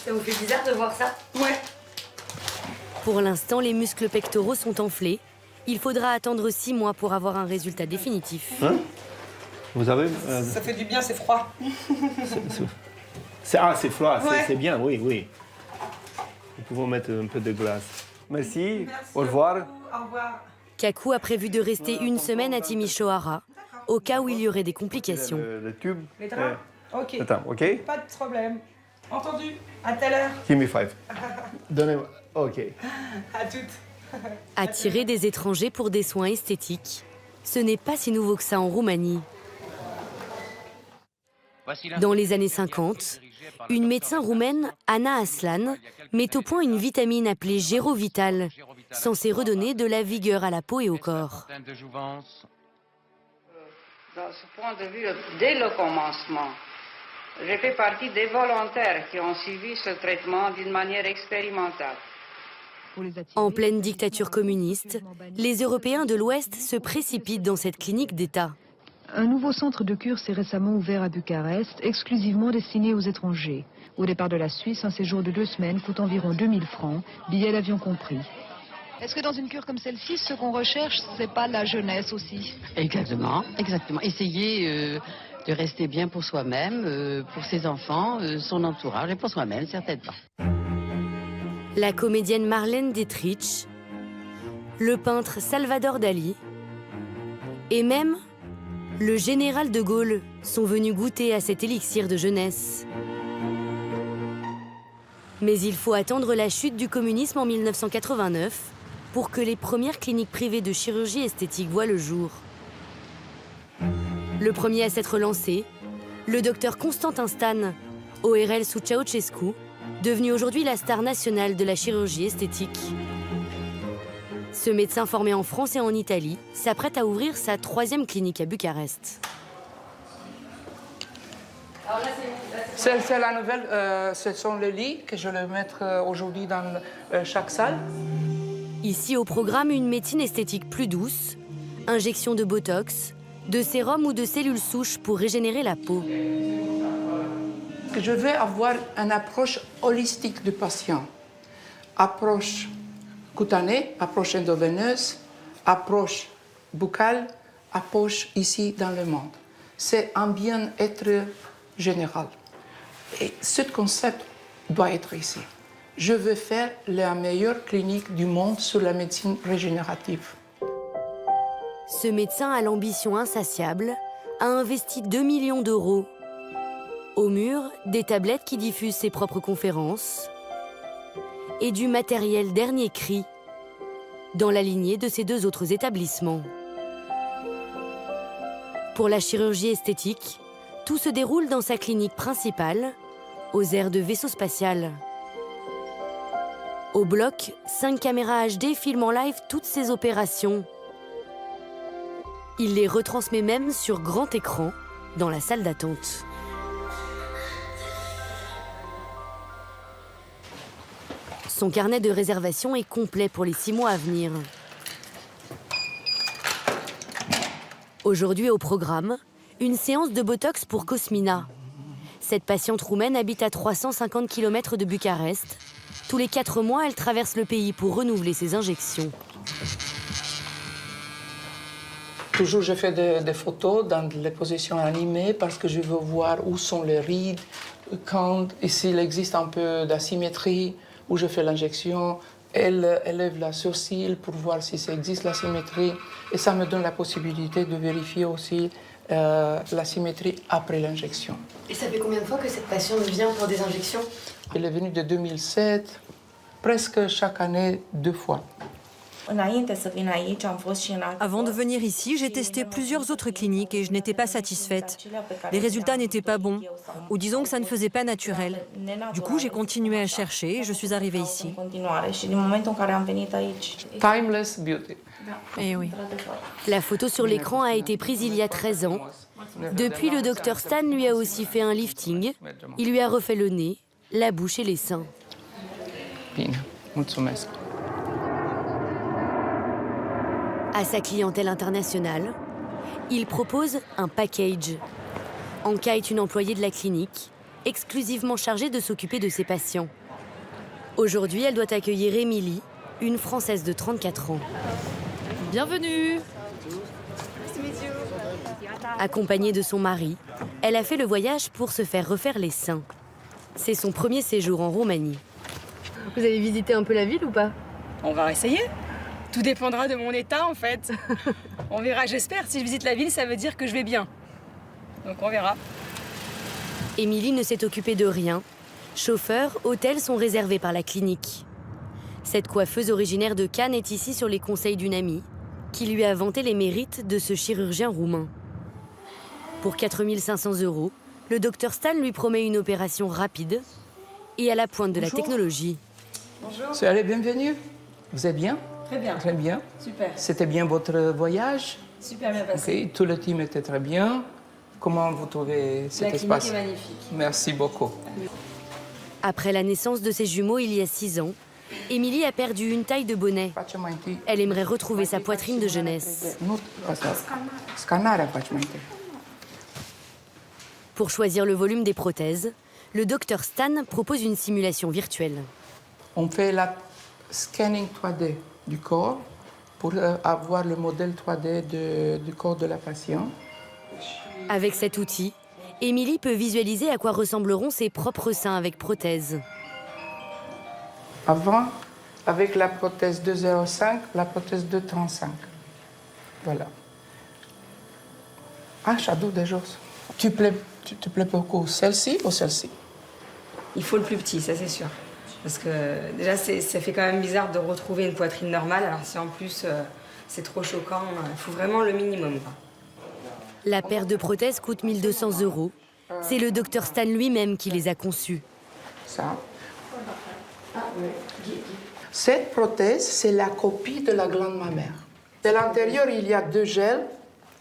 Ça vous fait bizarre de voir ça? Ouais. Pour l'instant, les muscles pectoraux sont enflés. Il faudra attendre 6 mois pour avoir un résultat définitif. Hein? Vous avez... Ça fait du bien, c'est froid. c'est froid, ouais. C'est bien, oui, oui. Nous pouvons mettre un peu de glace. Merci. Au revoir. Au revoir. Kakou a prévu de rester 1 semaine à Timișoara, au cas où il y aurait des complications. Le tube. Les draps? Ok. Attends, ok? Pas de problème. Entendu. À tout à l'heure. Give me 5. Donnez-moi. Ok. À toutes. Attirer des étrangers pour des soins esthétiques, ce n'est pas si nouveau que ça en Roumanie. Dans les années 50, une médecin roumaine, Ana Aslan, met au point une vitamine appelée Gérovital, censée redonner de la vigueur à la peau et au corps. Dans ce point de vue, dès le commencement, j'ai fait partie des volontaires qui ont suivi ce traitement d'une manière expérimentale. En pleine dictature communiste, les Européens de l'Ouest se précipitent dans cette clinique d'État. Un nouveau centre de cure s'est récemment ouvert à Bucarest, exclusivement destiné aux étrangers. Au départ de la Suisse, un séjour de 2 semaines coûte environ 2000 francs, billets d'avion compris. Est-ce que dans une cure comme celle-ci, ce qu'on recherche, c'est pas la jeunesse aussi? Exactement, exactement. Essayer de rester bien pour soi-même, pour ses enfants, son entourage et pour soi-même, certainement. La comédienne Marlène Dietrich, le peintre Salvador Dali et même le général de Gaulle sont venus goûter à cet élixir de jeunesse. Mais il faut attendre la chute du communisme en 1989 pour que les premières cliniques privées de chirurgie esthétique voient le jour. Le premier à s'être lancé, le docteur Constantin Stan, ORL sous Ceausescu, devenu aujourd'hui la star nationale de la chirurgie esthétique. Ce médecin formé en France et en Italie s'apprête à ouvrir sa 3e clinique à Bucarest. C'est la nouvelle, ce sont les lits que je vais mettre aujourd'hui dans chaque salle. Ici au programme, une médecine esthétique plus douce, injection de botox, de sérum ou de cellules souches pour régénérer la peau. Je vais avoir une approche holistique du patient. Approche cutanée, approche endoveineuse, approche buccale, approche ici dans le monde. C'est un bien-être général. Et ce concept doit être ici. Je veux faire la meilleure clinique du monde sur la médecine régénérative. Ce médecin à l'ambition insatiable a investi 2 millions d'euros. Au mur, des tablettes qui diffusent ses propres conférences et du matériel dernier cri, dans la lignée de ses 2 autres établissements. Pour la chirurgie esthétique, tout se déroule dans sa clinique principale, aux aires de vaisseau spatial. Au bloc, 5 caméras HD filment en live toutes ses opérations. Il les retransmet même sur grand écran dans la salle d'attente. Son carnet de réservation est complet pour les 6 mois à venir. Aujourd'hui au programme, une séance de botox pour Cosmina. Cette patiente roumaine habite à 350 km de Bucarest. Tous les 4 mois, elle traverse le pays pour renouveler ses injections. Toujours, je fais des photos dans les positions animées parce que je veux voir où sont les rides, quand, et s'il existe un peu d'asymétrie, où je fais l'injection. Elle élève la sourcil pour voir si ça existe la symétrie. Et ça me donne la possibilité de vérifier aussi la symétrie après l'injection. Et ça fait combien de fois que cette patiente vient pour des injections? Elle est venue de 2007, presque chaque année 2 fois. Avant de venir ici, j'ai testé plusieurs autres cliniques et je n'étais pas satisfaite. Les résultats n'étaient pas bons, ou disons que ça ne faisait pas naturel. Du coup, j'ai continué à chercher et je suis arrivée ici. Timeless beauty. Eh oui. La photo sur l'écran a été prise il y a 13 ans. Depuis, le docteur Stan lui a aussi fait un lifting. Il lui a refait le nez, la bouche et les seins. À sa clientèle internationale, il propose un package. Anka est une employée de la clinique, exclusivement chargée de s'occuper de ses patients. Aujourd'hui, elle doit accueillir Émilie, une Française de 34 ans. Bienvenue. Accompagnée de son mari, elle a fait le voyage pour se faire refaire les seins. C'est son premier séjour en Roumanie. Vous avez visité un peu la ville ou pas? On va essayer. Tout dépendra de mon état en fait. On verra, j'espère. Si je visite la ville, ça veut dire que je vais bien. Donc on verra. Émilie ne s'est occupée de rien. Chauffeur, hôtels sont réservés par la clinique. Cette coiffeuse originaire de Cannes est ici sur les conseils d'une amie qui lui a vanté les mérites de ce chirurgien roumain. Pour 4 500 €, le docteur Stan lui promet une opération rapide et à la pointe de la technologie. Bonjour. Allez, bienvenue. Vous êtes bien? Très bien. Très bien. Super. C'était bien votre voyage? Super bien passé. Okay. Tout le team était très bien. Comment vous trouvez cet espace? La clinique est magnifique. Merci beaucoup. Après la naissance de ses jumeaux il y a 6 ans, Émilie a perdu une taille de bonnet. Elle aimerait retrouver sa poitrine de jeunesse. Pour choisir le volume des prothèses, le docteur Stan propose une simulation virtuelle. On fait la scanning 3D du corps pour avoir le modèle 3D du corps de la patiente. Avec cet outil, Émilie peut visualiser à quoi ressembleront ses propres seins avec prothèse. Avant, avec la prothèse 2,05, la prothèse 2,35. Voilà. Ah, j'adore déjà. Tu te plais beaucoup celle-ci ou celle-ci? Il faut le plus petit, ça c'est sûr. Parce que déjà, ça fait quand même bizarre de retrouver une poitrine normale. Alors si en plus c'est trop choquant, il faut vraiment le minimum. La paire de prothèses coûte 1 200 €. C'est le docteur Stan lui-même qui les a conçues. Ça. Cette prothèse, c'est la copie de la glande mammaire. De l'intérieur, il y a 2 gels,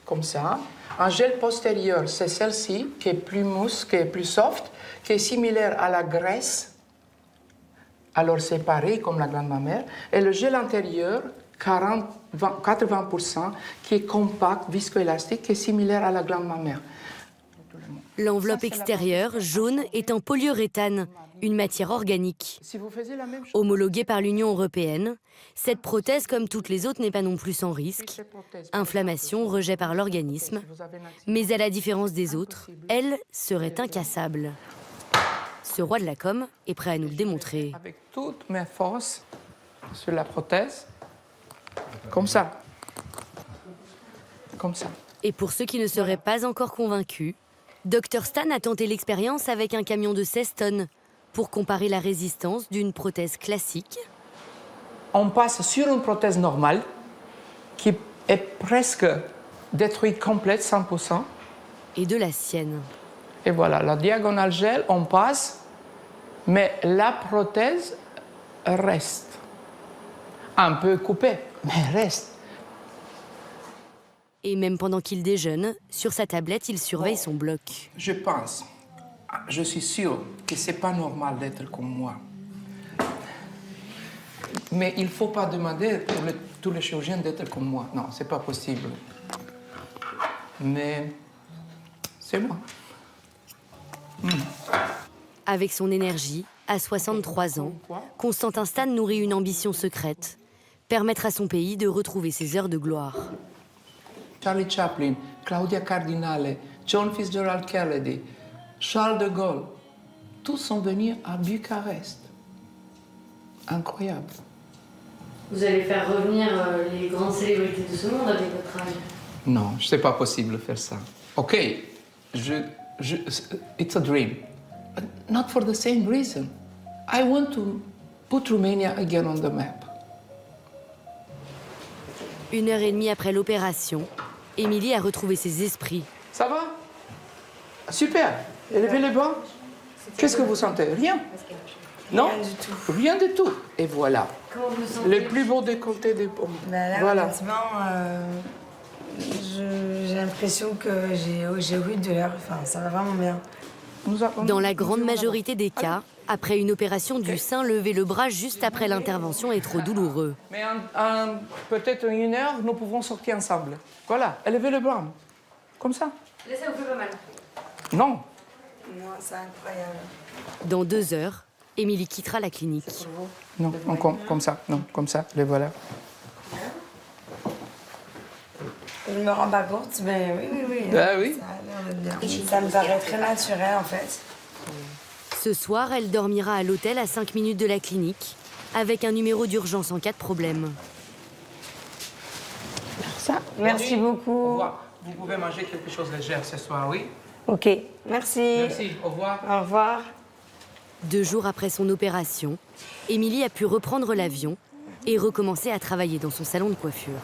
comme ça. Un gel postérieur, c'est celle-ci, qui est plus mousse, qui est plus soft, qui est similaire à la graisse. Alors c'est pareil comme la glande mammaire. Et le gel antérieur, 80%, qui est compact, viscoélastique, qui est similaire à la glande mammaire. L'enveloppe extérieure, jaune, est en polyuréthane, une matière organique. Homologuée par l'Union européenne, cette prothèse, comme toutes les autres, n'est pas non plus sans risque. Inflammation, rejet par l'organisme. Mais à la différence des autres, elle serait incassable. Ce roi de la com est prêt à nous le démontrer. Avec toutes mes forces sur la prothèse, comme ça. Comme ça. Et pour ceux qui ne seraient pas encore convaincus, Dr Stan a tenté l'expérience avec un camion de 16 tonnes pour comparer la résistance d'une prothèse classique. On passe sur une prothèse normale qui est presque détruite complète, 100%. Et de la sienne. Et voilà, la diagonale gel, on passe, mais la prothèse reste. Un peu coupée, mais reste. Et même pendant qu'il déjeune, sur sa tablette, il surveille son bloc. Je pense, je suis sûr que c'est pas normal d'être comme moi. Mais il ne faut pas demander pour tous les chirurgiens d'être comme moi. Non, c'est pas possible. Mais c'est moi. Avec son énergie, à 63 ans, Constantin Stan nourrit une ambition secrète. Permettre à son pays de retrouver ses heures de gloire. Charlie Chaplin, Claudia Cardinale, John Fitzgerald Kennedy, Charles de Gaulle, tous sont venus à Bucarest. Incroyable. Vous allez faire revenir les grandes célébrités de ce monde avec votre travail? Non, c'est pas possible de faire ça. OK, it's a dream, but not for the same reason. I want to put Romania again on the map. 1h30 après l'opération, Émilie a retrouvé ses esprits. Ça va? Super. Élevez les bras. Qu'est-ce que vous sentez? Rien? Non, rien du tout. Rien du tout. Et voilà. Comment vous sentez? Le plus beau décolleté des pommes. Là, voilà. honnêtement, j'ai l'impression que j'ai eu de l'air. Enfin, ça va vraiment bien. Dans la grande majorité des cas, après une opération du sein, lever le bras juste après l'intervention est trop douloureux. Mais peut-être en 1 heure, nous pouvons sortir ensemble. Voilà, élevez le bras. Comme ça. Là, ça vous fait pas mal? Non. Moi, c'est incroyable. Dans 2 heures, Émilie quittera la clinique. Non, comme ça. Non, comme ça. Les voilà. Je me rends pas compte, mais oui. Ah oui. Ça a l'air de bien. Ça me paraît très naturel, en fait. Ce soir, elle dormira à l'hôtel à 5 minutes de la clinique, avec un numéro d'urgence en cas de problème. Ça. Merci beaucoup. Au revoir. Vous pouvez manger quelque chose de léger ce soir, oui? Ok, merci. Merci, au revoir. Au revoir. 2 jours après son opération, Émilie a pu reprendre l'avion et recommencer à travailler dans son salon de coiffure.